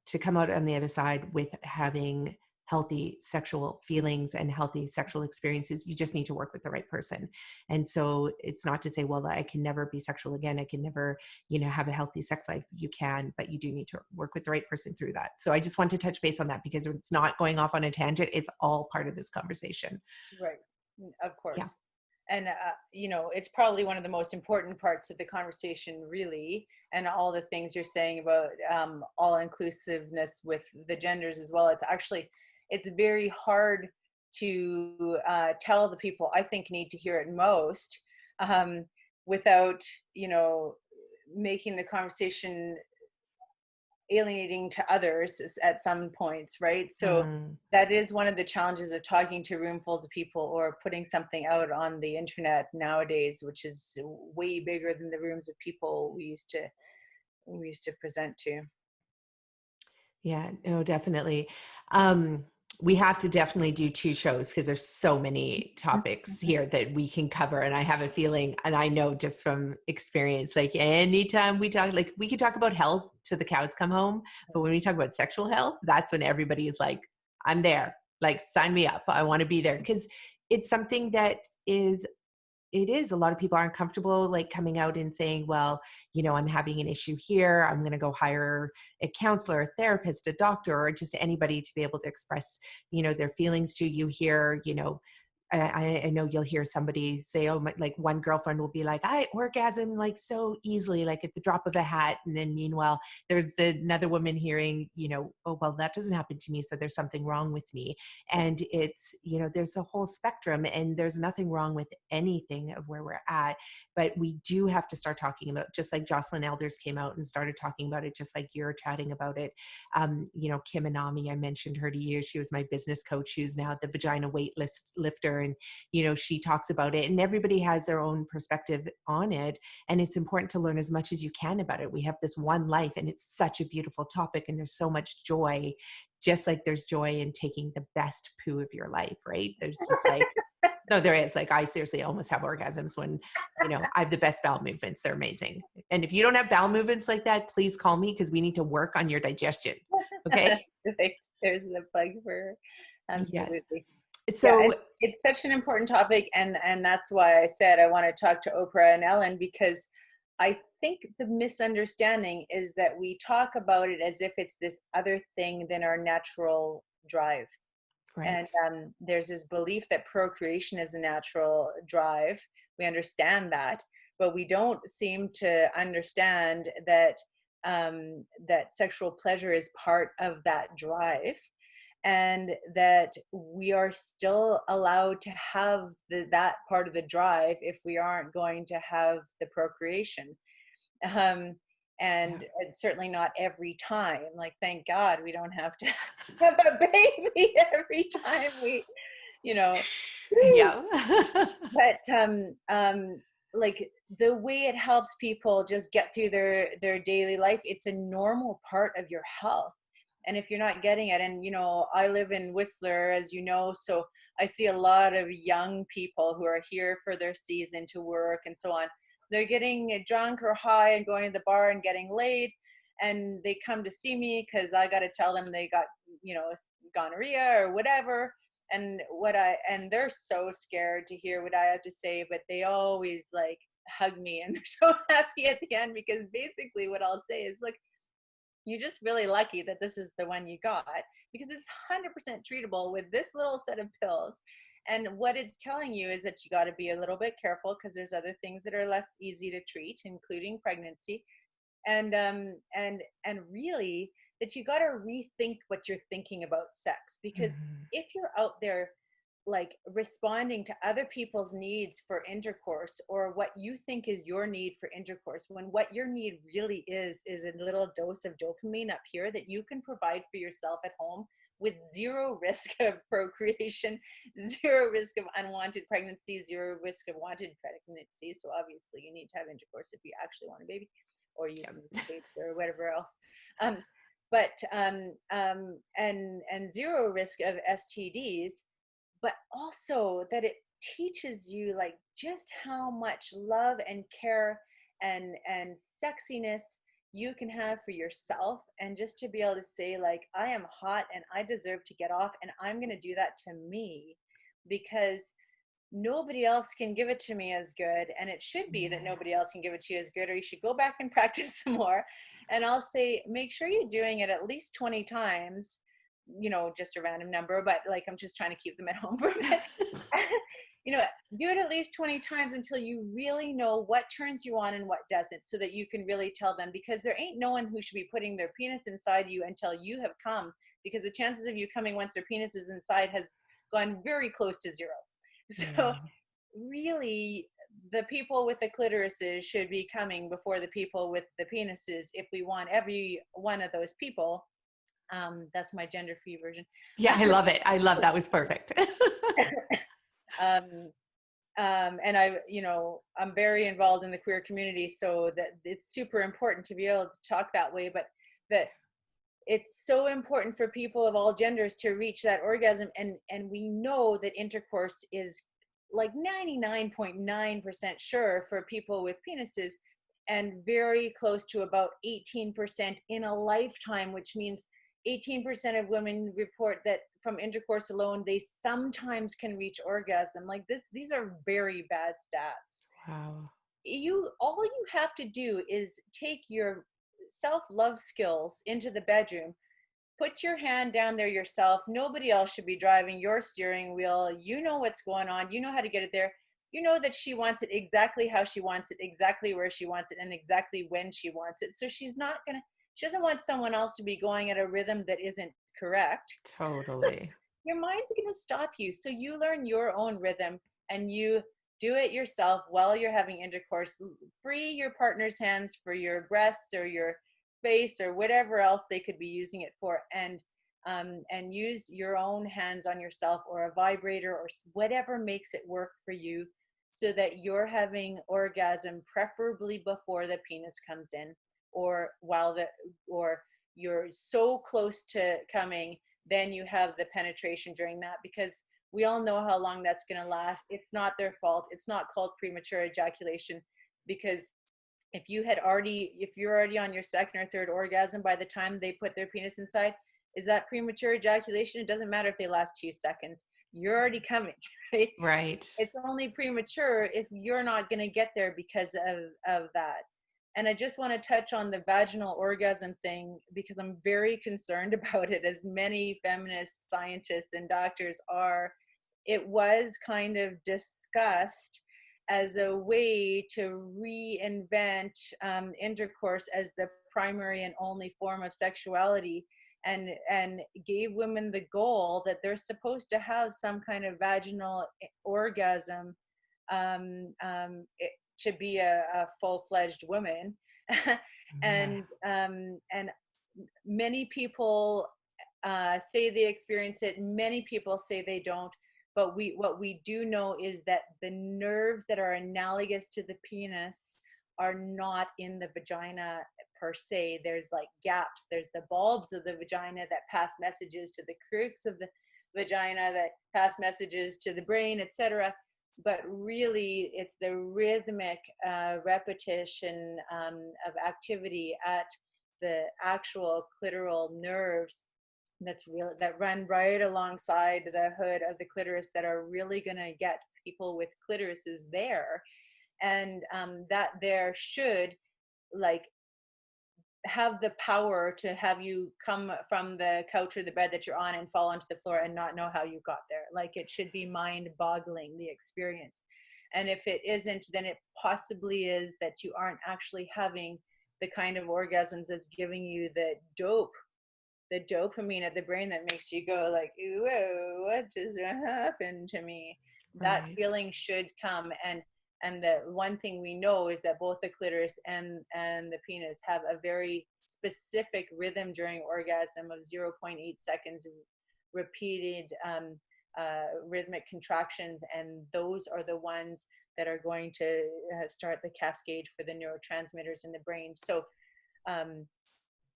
to come out on the other side with having healthy sexual feelings and healthy sexual experiences. You just need to work with the right person. And so it's not to say, well, I can never be sexual again, I can never, have a healthy sex life. You can, but you do need to work with the right person through that. So I just want to touch base on that, because it's not going off on a tangent. It's all part of this conversation. Right. Of course. Yeah. And, it's probably one of the most important parts of the conversation, really. And all the things you're saying about all inclusiveness with the genders as well. It's very hard to tell the people I think need to hear it most without, making the conversation alienating to others at some points, right? So that is one of the challenges of talking to roomfuls of people or putting something out on the internet nowadays, which is way bigger than the rooms of people we used to present to. Yeah, no, definitely. We have to definitely do 2 shows, because there's so many topics here that we can cover. And I have a feeling, and I know just from experience, like anytime we talk, like we could talk about health till the cows come home. But when we talk about sexual health, that's when everybody is like, I'm there, like sign me up. I want to be there, because it's something that a lot of people aren't comfortable like coming out and saying, well, I'm having an issue here. I'm going to go hire a counselor, a therapist, a doctor, or just anybody to be able to express, their feelings to you here. I know you'll hear somebody say, oh, like one girlfriend will be like, I orgasm like so easily, like at the drop of a hat. And then meanwhile, there's another woman hearing, oh, well, that doesn't happen to me, so there's something wrong with me. And it's, there's a whole spectrum, and there's nothing wrong with anything of where we're at. But we do have to start talking about, just like Jocelyn Elders came out and started talking about it, just like you're chatting about it. Kim Anami, I mentioned her to you. She was my business coach, who's now the vagina weight lifter there, and, you know, she talks about it, and everybody has their own perspective on it. And it's important to learn as much as you can about it. We have this one life, and it's such a beautiful topic, and there's so much joy, just like there's joy in taking the best poo of your life, right? There's just like, no, there is. Like, I seriously almost have orgasms when, you know, I have the best bowel movements. They're amazing. And if you don't have bowel movements like that, please call me, because we need to work on your digestion. Okay. Perfect. There's the plug for her. Yes. Absolutely. Yeah, So, it's such an important topic, and that's why I said I want to talk to Oprah and Ellen, because I think the misunderstanding is that we talk about it as if it's this other thing than our natural drive. right. And there's this belief that procreation is a natural drive. We understand that, but we don't seem to understand that that sexual pleasure is part of that drive, and that we are still allowed to have that part of the drive if we aren't going to have the procreation. um, Yeah. and certainly not every time. Like, thank God we don't have to have a baby every time we, you know. Woo. Yeah. But like, the way it helps people just get through their daily life, it's a normal part of your health. And if you're not getting it, and, you know, I live in Whistler, as you know, so I see a lot of young people who are here for their season to work and so on. They're getting drunk or high and going to the bar and getting laid, and they come to see me because I got to tell them they got, you know, gonorrhea or whatever. And they're so scared to hear what I have to say, but they always like hug me, and they're so happy at the end, because basically what I'll say is, look, you're just really lucky that this is the one you got, because it's 100% treatable with this little set of pills. And what it's telling you is that you got to be a little bit careful, because there's other things that are less easy to treat, including pregnancy. And really, that you got to rethink what you're thinking about sex, because Mhm. if you're out there like responding to other people's needs for intercourse, or what you think is your need for intercourse, when what your need really is a little dose of dopamine up here that you can provide for yourself at home, with zero risk of procreation, zero risk of unwanted pregnancy, zero risk of wanted pregnancy. So obviously you need to have intercourse if you actually want a baby, or you need a baby or whatever else. um, and zero risk of STDs, but also that it teaches you like just how much love and care and sexiness you can have for yourself, and just to be able to say, like, I am hot and I deserve to get off, and I'm going to do that to me, because nobody else can give it to me as good. And it should be that Yeah. nobody else can give it to you as good, or you should go back and practice some more. And I'll say, make sure you're doing it at least 20 times, you know, just a random number, but like, I'm just trying to keep them at home for a minute. You know, do it at least 20 times until you really know what turns you on and what doesn't, so that you can really tell them, because there ain't no one who should be putting their penis inside you until you have come, because the chances of you coming once their penis is inside has gone very close to zero. So Yeah. really, the people with the clitorises should be coming before the people with the penises, if we want every one of those people. That's my gender-free version. Yeah, I love it. I love that. Was perfect. um, and I, you know, I'm very involved in the queer community, so that it's super important to be able to talk that way, but that it's so important for people of all genders to reach that orgasm. And we know that intercourse is like 99.9% sure for people with penises, and very close to about 18% in a lifetime, which means 18% of women report that from intercourse alone they sometimes can reach orgasm. Like this, these are very bad stats. Wow. All you have to do is take your self-love skills into the bedroom, put your hand down there yourself. Nobody else should be driving your steering wheel. You know what's going on. You know how to get it there. You know that she wants it exactly how she wants it, exactly where she wants it, and exactly when she wants it. So she doesn't want someone else to be going at a rhythm that isn't correct. Totally. Your mind's going to stop you. So you learn your own rhythm, and you do it yourself while you're having intercourse. Free your partner's hands for your breasts or your face or whatever else they could be using it for. And and use your own hands on yourself, or a vibrator, or whatever makes it work for you, so that you're having orgasm preferably before the penis comes in, or or you're so close to coming, then you have the penetration during that, because we all know how long that's going to last. It's not their fault. It's not called premature ejaculation, because if you're already on your second or third orgasm by the time they put their penis inside, is that premature ejaculation? It doesn't matter if they last 2 seconds. You're already coming, right? Right. It's only premature if you're not going to get there because of that. And I just want to touch on the vaginal orgasm thing, because I'm very concerned about it, as many feminist scientists and doctors are. It was kind of discussed as a way to reinvent intercourse as the primary and only form of sexuality, and gave women the goal that they're supposed to have some kind of vaginal orgasm, to be a full-fledged woman. and many people say they experience it. Many people say they don't. But what we do know is that the nerves that are analogous to the penis are not in the vagina per se. There's like gaps. There's the bulbs of the vagina that pass messages to the crux of the vagina that pass messages to the brain, etc. But really, it's the rhythmic repetition of activity at the actual clitoral nerves that run right alongside the hood of the clitoris that are really going to get people with clitorises there. And that there should like have the power to have you come from the couch or the bed that you're on and fall onto the floor and not know how you got there. Like, it should be mind-boggling, the experience. And if it isn't, then it possibly is that you aren't actually having the kind of orgasms that's giving you the dopamine at the brain that makes you go like, whoa, what just happened to me? That feeling should come. And the one thing we know is that both the clitoris and the penis have a very specific rhythm during orgasm of 0.8 seconds repeated rhythmic contractions, and those are the ones that are going to start the cascade for the neurotransmitters in the brain. So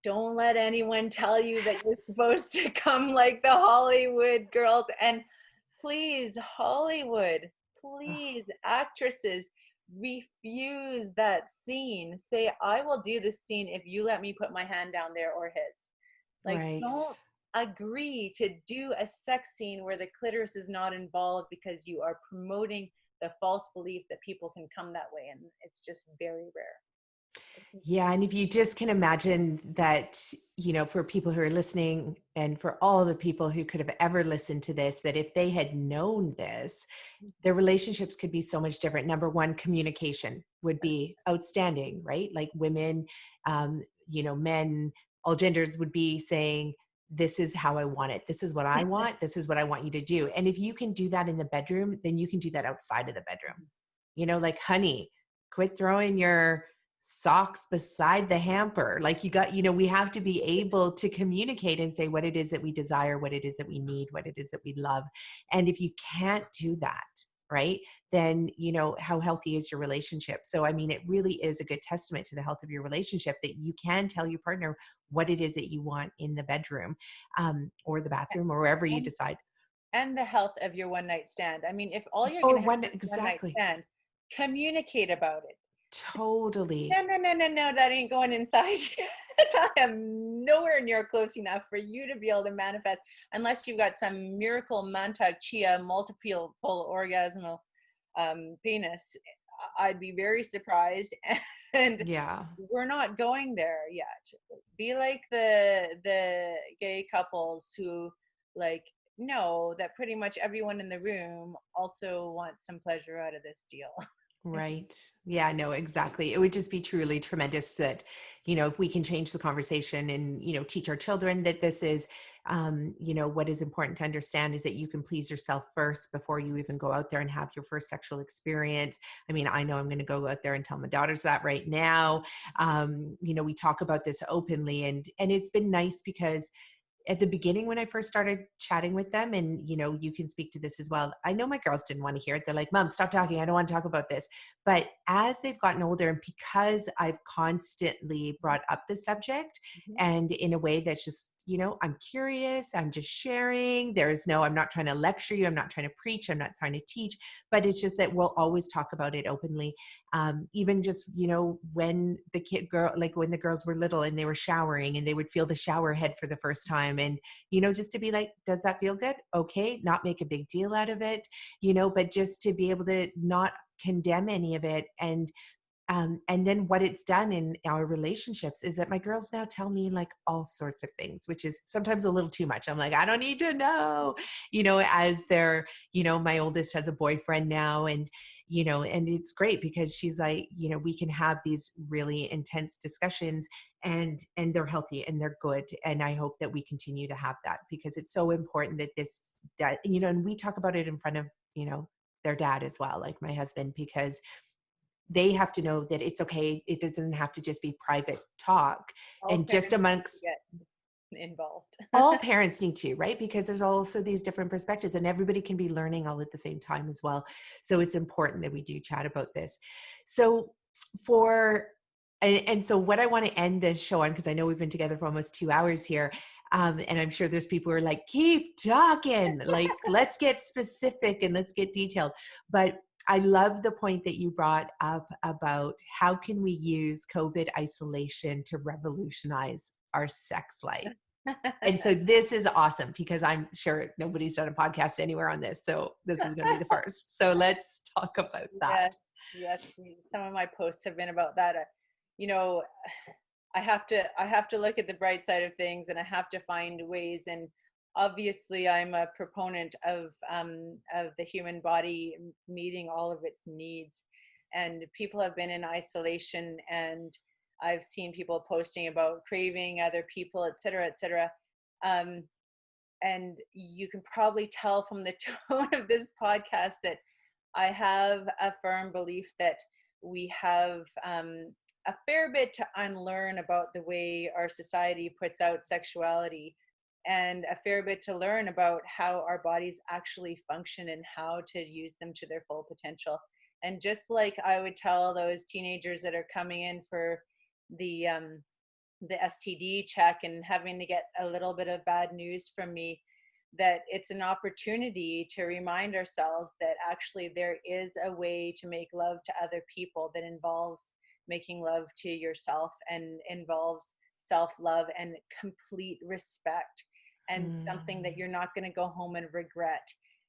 don't let anyone tell you that you're supposed to come like the Hollywood girls. And please, Hollywood, please, actresses, refuse that scene. Say, I will do this scene if you let me put my hand down there, or his. Like, don't agree to do a sex scene where the clitoris is not involved, because you are promoting the false belief that people can come that way. And it's just very rare. Yeah. And if you just can imagine that, you know, for people who are listening, and for all the people who could have ever listened to this, that if they had known this, their relationships could be so much different. Number one, communication would be outstanding, right? Like women, you know, men, all genders would be saying, this is how I want it. This is what I want. This is what I want you to do. And if you can do that in the bedroom, then you can do that outside of the bedroom. You know, like, honey, quit throwing your socks beside the hamper. Like, you know, we have to be able to communicate and say what it is that we desire, what it is that we need, what it is that we love. And if you can't do that, right, then, you know, how healthy is your relationship? So, I mean, it really is a good testament to the health of your relationship that you can tell your partner what it is that you want in the bedroom, or the bathroom, or wherever you decide. And the health of your one night stand. I mean, if all you're going to have is one night stand, communicate about it. Totally. No, that ain't going inside. I am nowhere near close enough for you to be able to manifest, unless you've got some miracle Mantak Chia multiple orgasmal penis. I'd be very surprised. And yeah, we're not going there yet. Be like the gay couples who like know that pretty much everyone in the room also wants some pleasure out of this deal. right. Yeah, no, exactly. It would just be truly tremendous that, you know, if we can change the conversation and, you know, teach our children that this is, you know, what is important to understand is that you can please yourself first before you even go out there and have your first sexual experience. I mean, I know I'm going to go out there and tell my daughters that right now. You know, we talk about this openly, and it's been nice because at the beginning when I first started chatting with them, and you can speak to this as well. I know my girls didn't want to hear it. They're like, "Mom, stop talking. I don't want to talk about this." But as they've gotten older, and because I've constantly brought up the subject, Mhm. and in a way that's just, I'm curious, I'm just sharing. I'm not trying to lecture you. I'm not trying to preach. I'm not trying to teach, but it's just that we'll always talk about it openly. Even just, when when the girls were little and they were showering and they would feel the shower head for the first time, and, just to be like, does that feel good? Okay. Not make a big deal out of it, but just to be able to not condemn any of it. And then what it's done in our relationships is that my girls now tell me like all sorts of things, which is sometimes a little too much. I'm like, I don't need to know, as they're, my oldest has a boyfriend now, and it's great because she's like, we can have these really intense discussions, and they're healthy and they're good. And I hope that we continue to have that, because it's so important that, and we talk about it in front of, their dad as well, like my husband, because they have to know that it's okay. It doesn't have to just be private talk, All and just parents need to amongst get involved. all parents need to, right? Because there's also these different perspectives, and everybody can be learning all at the same time as well. So it's important that we do chat about this. So for, and so what I want to end this show on, because I know we've been together for almost 2 hours here. And I'm sure there's people who are like, keep talking, like, let's get specific and let's get detailed. But I love the point that you brought up about how can we use COVID isolation to revolutionize our sex life. And so this is awesome, because I'm sure nobody's done a podcast anywhere on this. So this is going to be the first. So let's talk about that. Yes, yes. Some of my posts have been about that. You know, I have to look at the bright side of things, and I have to find ways. And obviously, I'm a proponent of the human body meeting all of its needs. And people have been in isolation, and I've seen people posting about craving other people, et cetera, et cetera. Um, and you can probably tell from the tone of this podcast that I have a firm belief that we have a fair bit to unlearn about the way our society puts out sexuality, and a fair bit to learn about how our bodies actually function and how to use them to their full potential. And just like I would tell those teenagers that are coming in for the um, the STD check and having to get a little bit of bad news from me, that it's an opportunity to remind ourselves that actually there is a way to make love to other people that involves making love to yourself and involves self-love and complete respect, and something that Mm. you're not going to go home and regret,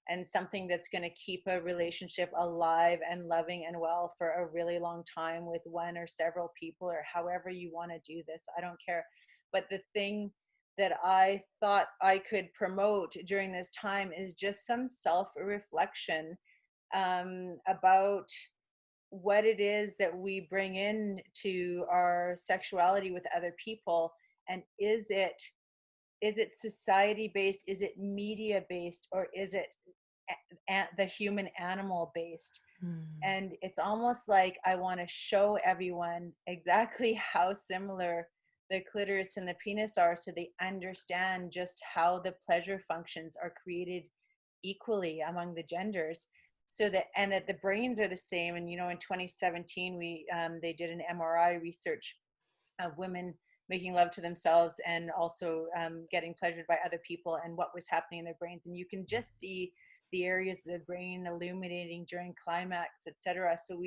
and something that's going to keep a relationship alive and loving and well for a really long time with one or several people, or however you want to do this. I don't care. But the thing that I thought I could promote during this time is just some self-reflection about what it is that we bring in to our sexuality with other people. And is it society based, is it media based, or is it the human animal based? Mm. And it's almost like I want to show everyone exactly how similar the clitoris and the penis are, so they understand just how the pleasure functions are created equally among the genders, so that, and that the brains are the same. And in 2017 they did an MRI research of women making love to themselves and also getting pleasured by other people, and what was happening in their brains. And you can just see the areas of the brain illuminating during climax, etc. So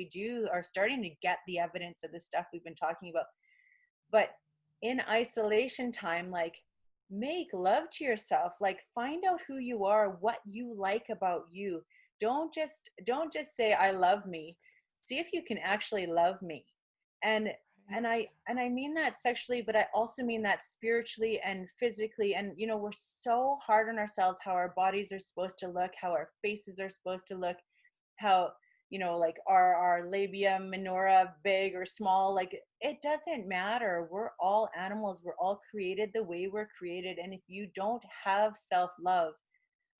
are starting to get the evidence of the stuff we've been talking about. But in isolation time, like, make love to yourself, like, find out who you are, what you like about you. Don't just say I love me. See if you can actually love me. and and Right. I mean that sexually, but I also mean that spiritually and physically. And we're so hard on ourselves, how our bodies are supposed to look, how our faces are supposed to look, how like our labia minora big or small. Like, it doesn't matter. We're all animals. We're all created the way we're created. And if you don't have self-love,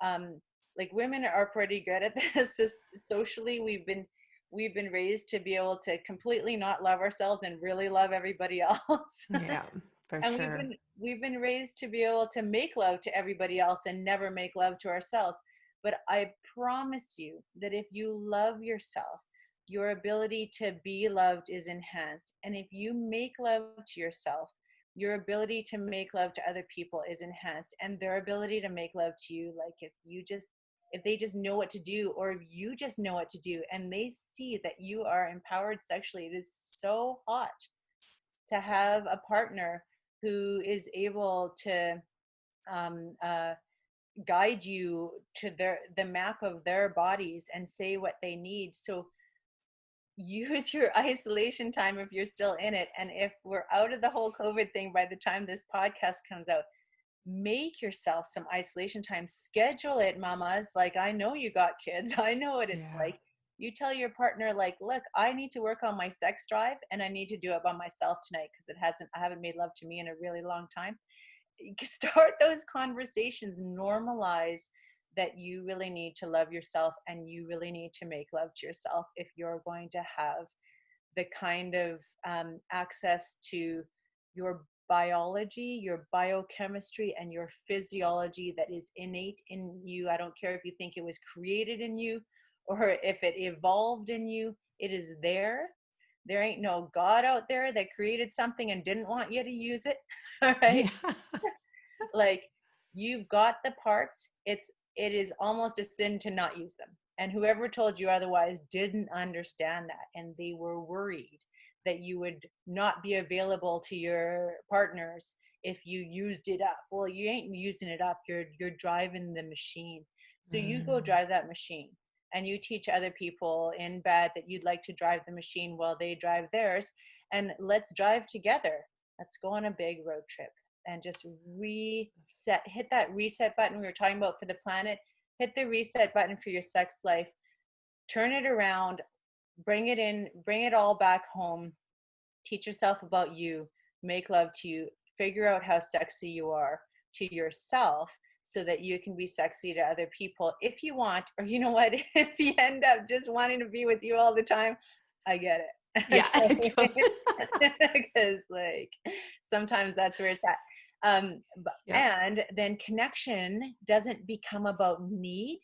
like, women are pretty good at this. Socially, we've been raised to be able to completely not love ourselves and really love everybody else. Yeah. For And sure. we've been raised to be able to make love to everybody else and never make love to ourselves. But I promise you that if you love yourself, your ability to be loved is enhanced. And if you make love to yourself, your ability to make love to other people is enhanced, and their ability to make love to you, like if they just know what to do, or if you just know what to do and they see that you are empowered sexually, it is so hot to have a partner who is able to um, uh, guide you to the map of their bodies and say what they need. So use your isolation time if you're still in it. And if we're out of the whole COVID thing by the time this podcast comes out, make yourself some isolation time. Schedule it, mamas. Like, I know you got kids. I know what it's Yeah. like. You tell your partner, like, look, I need to work on my sex drive and I need to do it by myself tonight because I haven't made love to me in a really long time. Start those conversations. Normalize that you really need to love yourself and you really need to make love to yourself if you're going to have the kind of access to your biology, your biochemistry, and your physiology that is innate in you. I don't care if you think it was created in you or if it evolved in you, it is there. There ain't no God out there that created something and didn't want you to use it. All right. Yeah. Like, you've got the parts. It is almost a sin to not use them. And whoever told you otherwise didn't understand that, and they were worried that you would not be available to your partners if you used it up. Well, you ain't using it up. You're driving the machine. So you go Mm. drive that machine, and you teach other people in bed that you'd like to drive the machine while they drive theirs, and let's drive together. Let's go on a big road trip and just reset, hit that reset button we were talking about for the planet. Hit the reset button for your sex life, turn it around, bring it in, bring it all back home. Teach yourself about you, make love to you, figure out how sexy you are to yourself so that you can be sexy to other people if you want. Or you know what, if you end up just wanting to be with you all the time, I get it. Yeah. Okay. Because like sometimes that's where it's at. Yeah. And then connection doesn't become about need.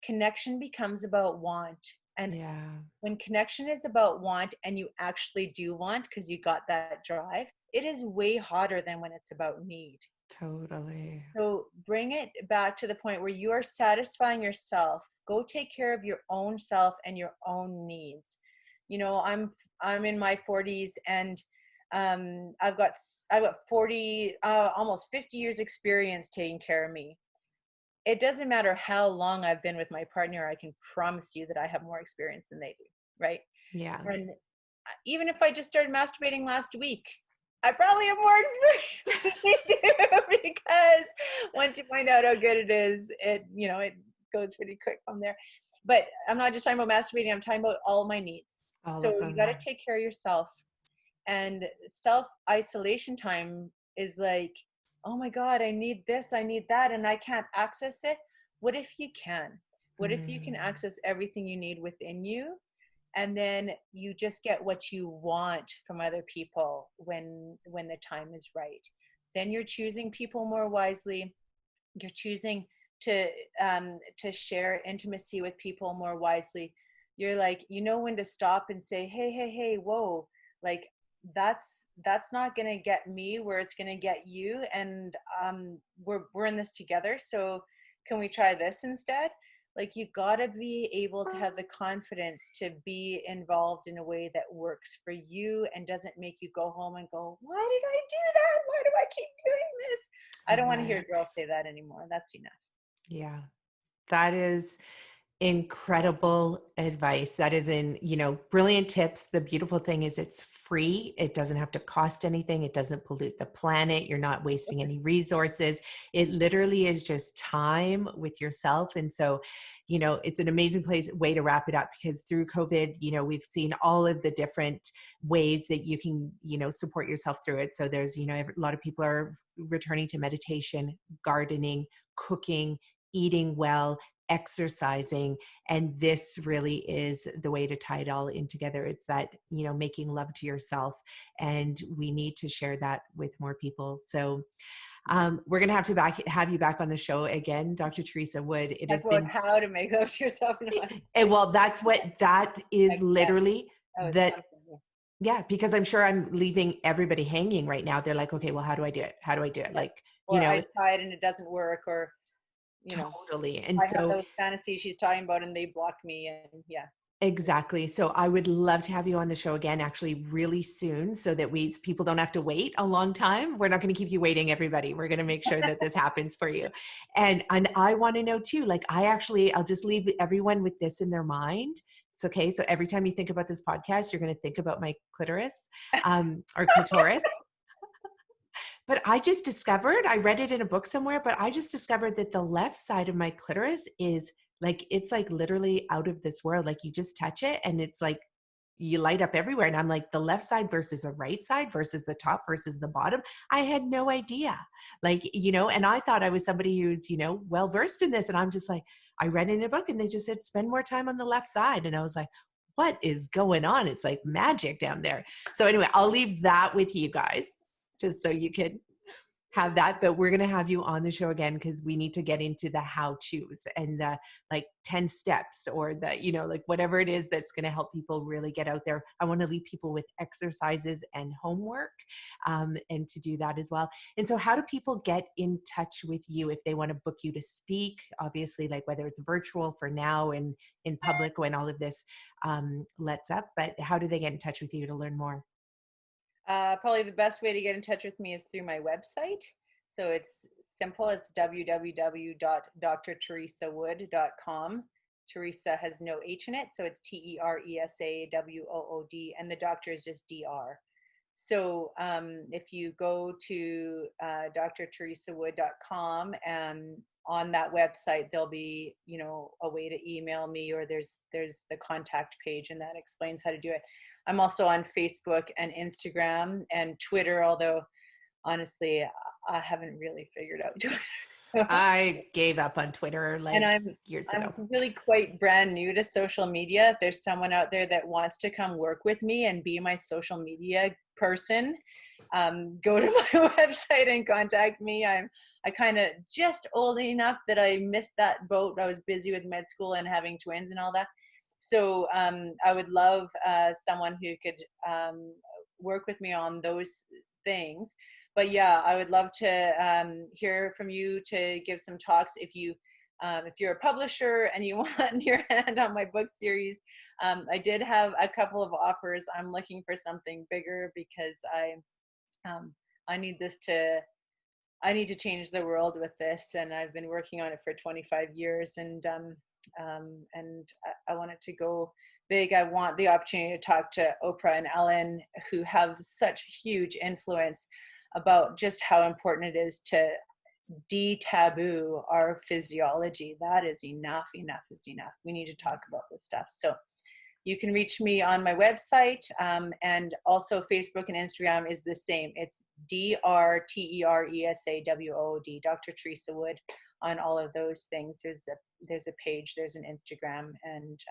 Connection becomes about want. And Yeah. when connection is about want and you actually do want because you got that drive, it is way hotter than when it's about need. Totally. So bring it back to the point where you are satisfying yourself. Go take care of your own self and your own needs. You know, I'm in my 40s, and I've got 40 almost 50 years experience taking care of me. It doesn't matter how long I've been with my partner, I can promise you that I have more experience than they do, right? Yeah. And even if I just started masturbating last week, I probably have more experience than they do, because once you find out how good it is, it goes pretty quick from there. But I'm not just talking about masturbating, I'm talking about all my needs. All of So you got to them. take care of yourself. And self isolation time is like, oh my God, I need this, I need that, and I can't access it. What if you can? What if you can Mm. access everything you need within you? And then you just get what you want from other people when the time is right. Then you're choosing people more wisely. You're choosing to share intimacy with people more wisely. You're like, you know when to stop and say, hey, whoa, like that's not going to get me where it's going to get you, and we're in this together, so can we try this instead? Like, you got to be able to have the confidence to be involved in a way that works for you and doesn't make you go home and go, why did I do that? Why do I keep doing this? I don't want to hear Right. girls say that anymore. That's enough. Yeah. That is incredible advice. That is brilliant tips. The beautiful thing is it's free. It doesn't have to cost anything. It doesn't pollute the planet. You're not wasting any resources. It literally is just time with yourself. And so, it's an amazing way to wrap it up, because through COVID, we've seen all of the different ways that you can, support yourself through it. So there's, a lot of people are returning to meditation, gardening, cooking, eating well, exercising, and this really is the way to tie it all in together. It's that, making love to yourself, and we need to share that with more people. So we're going to have you back on the show again, Dr. Teresa Wood. It has about been how to make love to yourself. and well, that is literally that. Something. Yeah, because I'm sure I'm leaving everybody hanging right now. They're like, okay, well, how do I do it? How do I do it? Like, I tried and it doesn't work, or totally. And I have so those fantasies she's talking about and they block me, and yeah. exactly. So I would love to have you on the show again, actually really soon, so that people don't have to wait a long time. We're not going to keep you waiting, everybody. We're going to make sure that this happens for you. And I want to know too, like I'll just leave everyone with this in their mind. It's okay. So every time you think about this podcast, you're going to think about my clitoris, or clitoris. But I just discovered, I read it in a book somewhere, but I just discovered that the left side of my clitoris is it's like literally out of this world. Like you just touch it and it's like you light up everywhere. And I'm like, the left side versus the right side versus the top versus the bottom. I had no idea. And I thought I was somebody who's, well versed in this. And I'm just like, I read in a book and they just said, spend more time on the left side. And I was like, what is going on? It's like magic down there. So anyway, I'll leave that with you guys, just so you could have that. But we're going to have you on the show again, because we need to get into the how-tos and the 10 steps, or the, whatever it is that's going to help people really get out there. I want to leave people with exercises and homework, and to do that as well. And so how do people get in touch with you if they want to book you to speak? Obviously, whether it's virtual for now and in public when all of this lets up, but how do they get in touch with you to learn more? Probably the best way to get in touch with me is through my website. So it's simple. It's www.drteresawood.com. Teresa has no H in it, so it's TERESAWOOD, and the doctor is just DR. So if you go to drteresawood.com, and on that website there'll be a way to email me, or there's the contact page, and that explains how to do it. I'm also on Facebook and Instagram and Twitter, although honestly I haven't really figured out Twitter. I gave up on Twitter years ago. I'm really quite brand new to social media. If there's someone out there that wants to come work with me and be my social media person, go to my website and contact me. I kind of just old enough that I missed that boat. I was busy with med school and having twins and all that. So I would love someone who could work with me on those things. But yeah, I would love to hear from you, to give some talks. If you're a publisher and you want your hand on my book series, I did have a couple of offers. I'm looking for something bigger because I need to change the world with this, and I've been working on it for 25 years, and I want it to go big. I want the opportunity to talk to Oprah and Ellen, who have such huge influence about just how important it is to de-taboo our physiology. That is enough. Enough is enough. We need to talk about this stuff. So you can reach me on my website, and also Facebook and Instagram is the same. It's DRTERESAWOOD, Dr. Teresa Wood, on all of those things. There's a page, there's an Instagram, and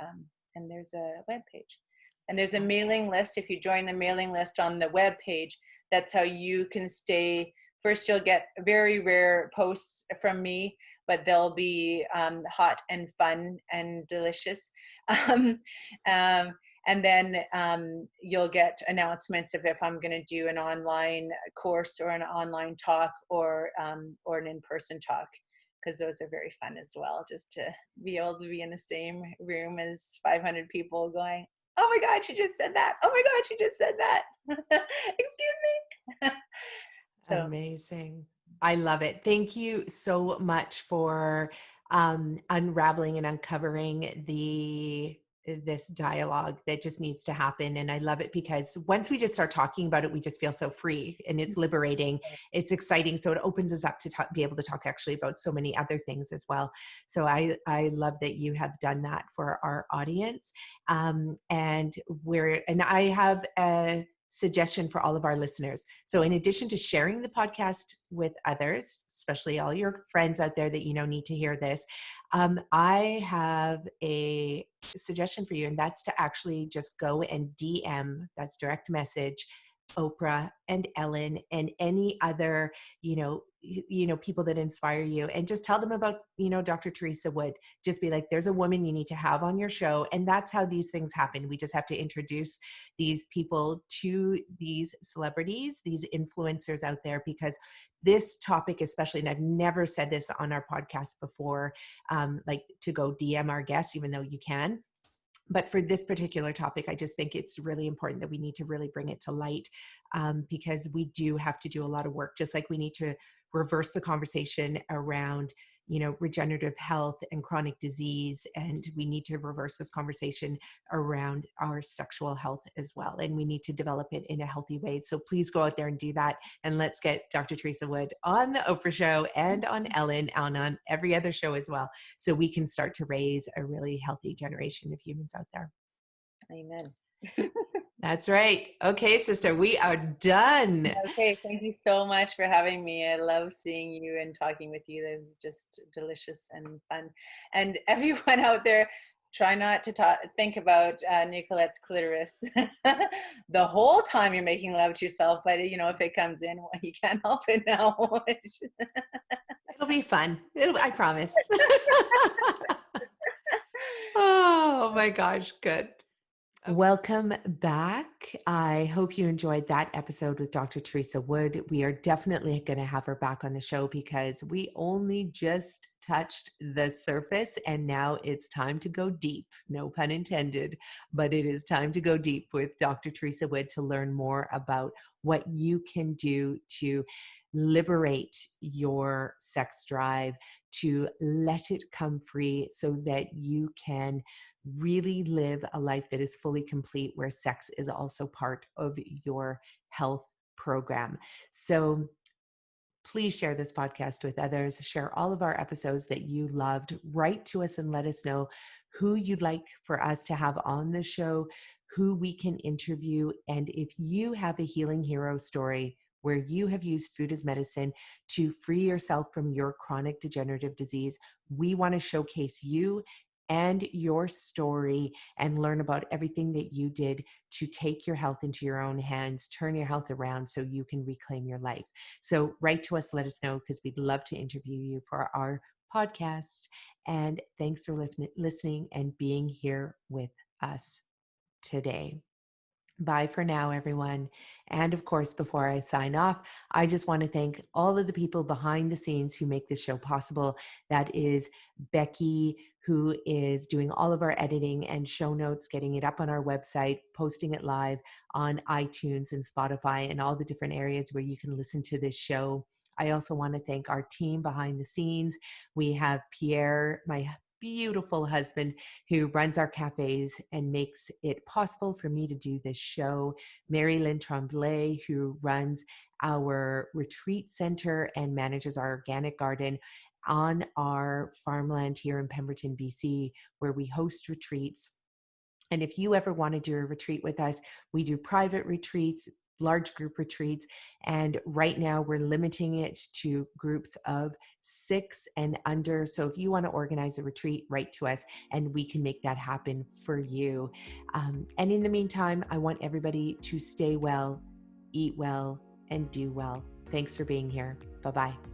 there's a web page. And there's a mailing list. If you join the mailing list on the web page, that's how you can stay. First, you'll get very rare posts from me, but they'll be hot and fun and delicious. And then you'll get announcements if I'm going to do an online course or an online talk, or an in-person talk, because those are very fun as well, just to be able to be in the same room as 500 people going, oh my God, she just said that. Oh my God, she just said that. Excuse me. So amazing. I love it. Thank you so much for unraveling and uncovering this dialogue that just needs to happen. And I love it because once we just start talking about it, we just feel so free, and it's liberating. It's exciting. So it opens us up to be able to talk actually about so many other things as well. So I love that you have done that for our audience. And I have suggestion for all of our listeners. So in addition to sharing the podcast with others, especially all your friends out there that you know need to hear this, I have a suggestion for you, and that's to actually just go and DM, that's direct message, Oprah and Ellen and any other, people that inspire you, and just tell them about, Dr. Teresa Wood. Just be like, there's a woman you need to have on your show. And that's how these things happen. We just have to introduce these people to these celebrities, these influencers out there, because this topic especially, and I've never said this on our podcast before, like to go DM our guests, even though you can. But for this particular topic, I just think it's really important that we need to really bring it to light, because we do have to do a lot of work, just like we need to reverse the conversation around, regenerative health and chronic disease. And we need to reverse this conversation around our sexual health as well. And we need to develop it in a healthy way. So please go out there and do that. And let's get Dr. Teresa Wood on the Oprah show and on Ellen and on every other show as well, so we can start to raise a really healthy generation of humans out there. Amen. That's right. Okay, sister, we are done. Okay, thank you so much for having me. I love seeing you and talking with you. It was just delicious and fun. And everyone out there, try not to think about Nicolette's clitoris the whole time you're making love to yourself. But if it comes in, well, you can't help it now. It'll be fun. I promise. Oh my gosh, good. Welcome back. I hope you enjoyed that episode with Dr. Teresa Wood. We are definitely going to have her back on the show, because we only just touched the surface, and now it's time to go deep. No pun intended, but it is time to go deep with Dr. Teresa Wood to learn more about what you can do to liberate your sex drive, to let it come free so that you can really live a life that is fully complete, where sex is also part of your health program. So please share this podcast with others. Share all of our episodes that you loved. Write to us and let us know who you'd like for us to have on the show, who we can interview. And if you have a healing hero story where you have used food as medicine to free yourself from your chronic degenerative disease, we want to showcase you and your story and learn about everything that you did to take your health into your own hands, turn your health around so you can reclaim your life. So write to us, let us know, because we'd love to interview you for our podcast. And thanks for listening and being here with us today. Bye for now, everyone. And of course, before I sign off, I just want to thank all of the people behind the scenes who make this show possible. That is Becky, who is doing all of our editing and show notes, getting it up on our website, posting it live on iTunes and Spotify and all the different areas where you can listen to this show. I also want to thank our team behind the scenes. We have Pierre, my beautiful husband, who runs our cafes and makes it possible for me to do this show. Mary Lynn Tremblay, who runs our retreat center and manages our organic garden on our farmland here in Pemberton, BC, where we host retreats. And if you ever want to do a retreat with us, we do private retreats, large group retreats. And right now we're limiting it to groups of 6 and under. So if you want to organize a retreat, write to us and we can make that happen for you. And in the meantime, I want everybody to stay well, eat well, and do well. Thanks for being here. Bye-bye.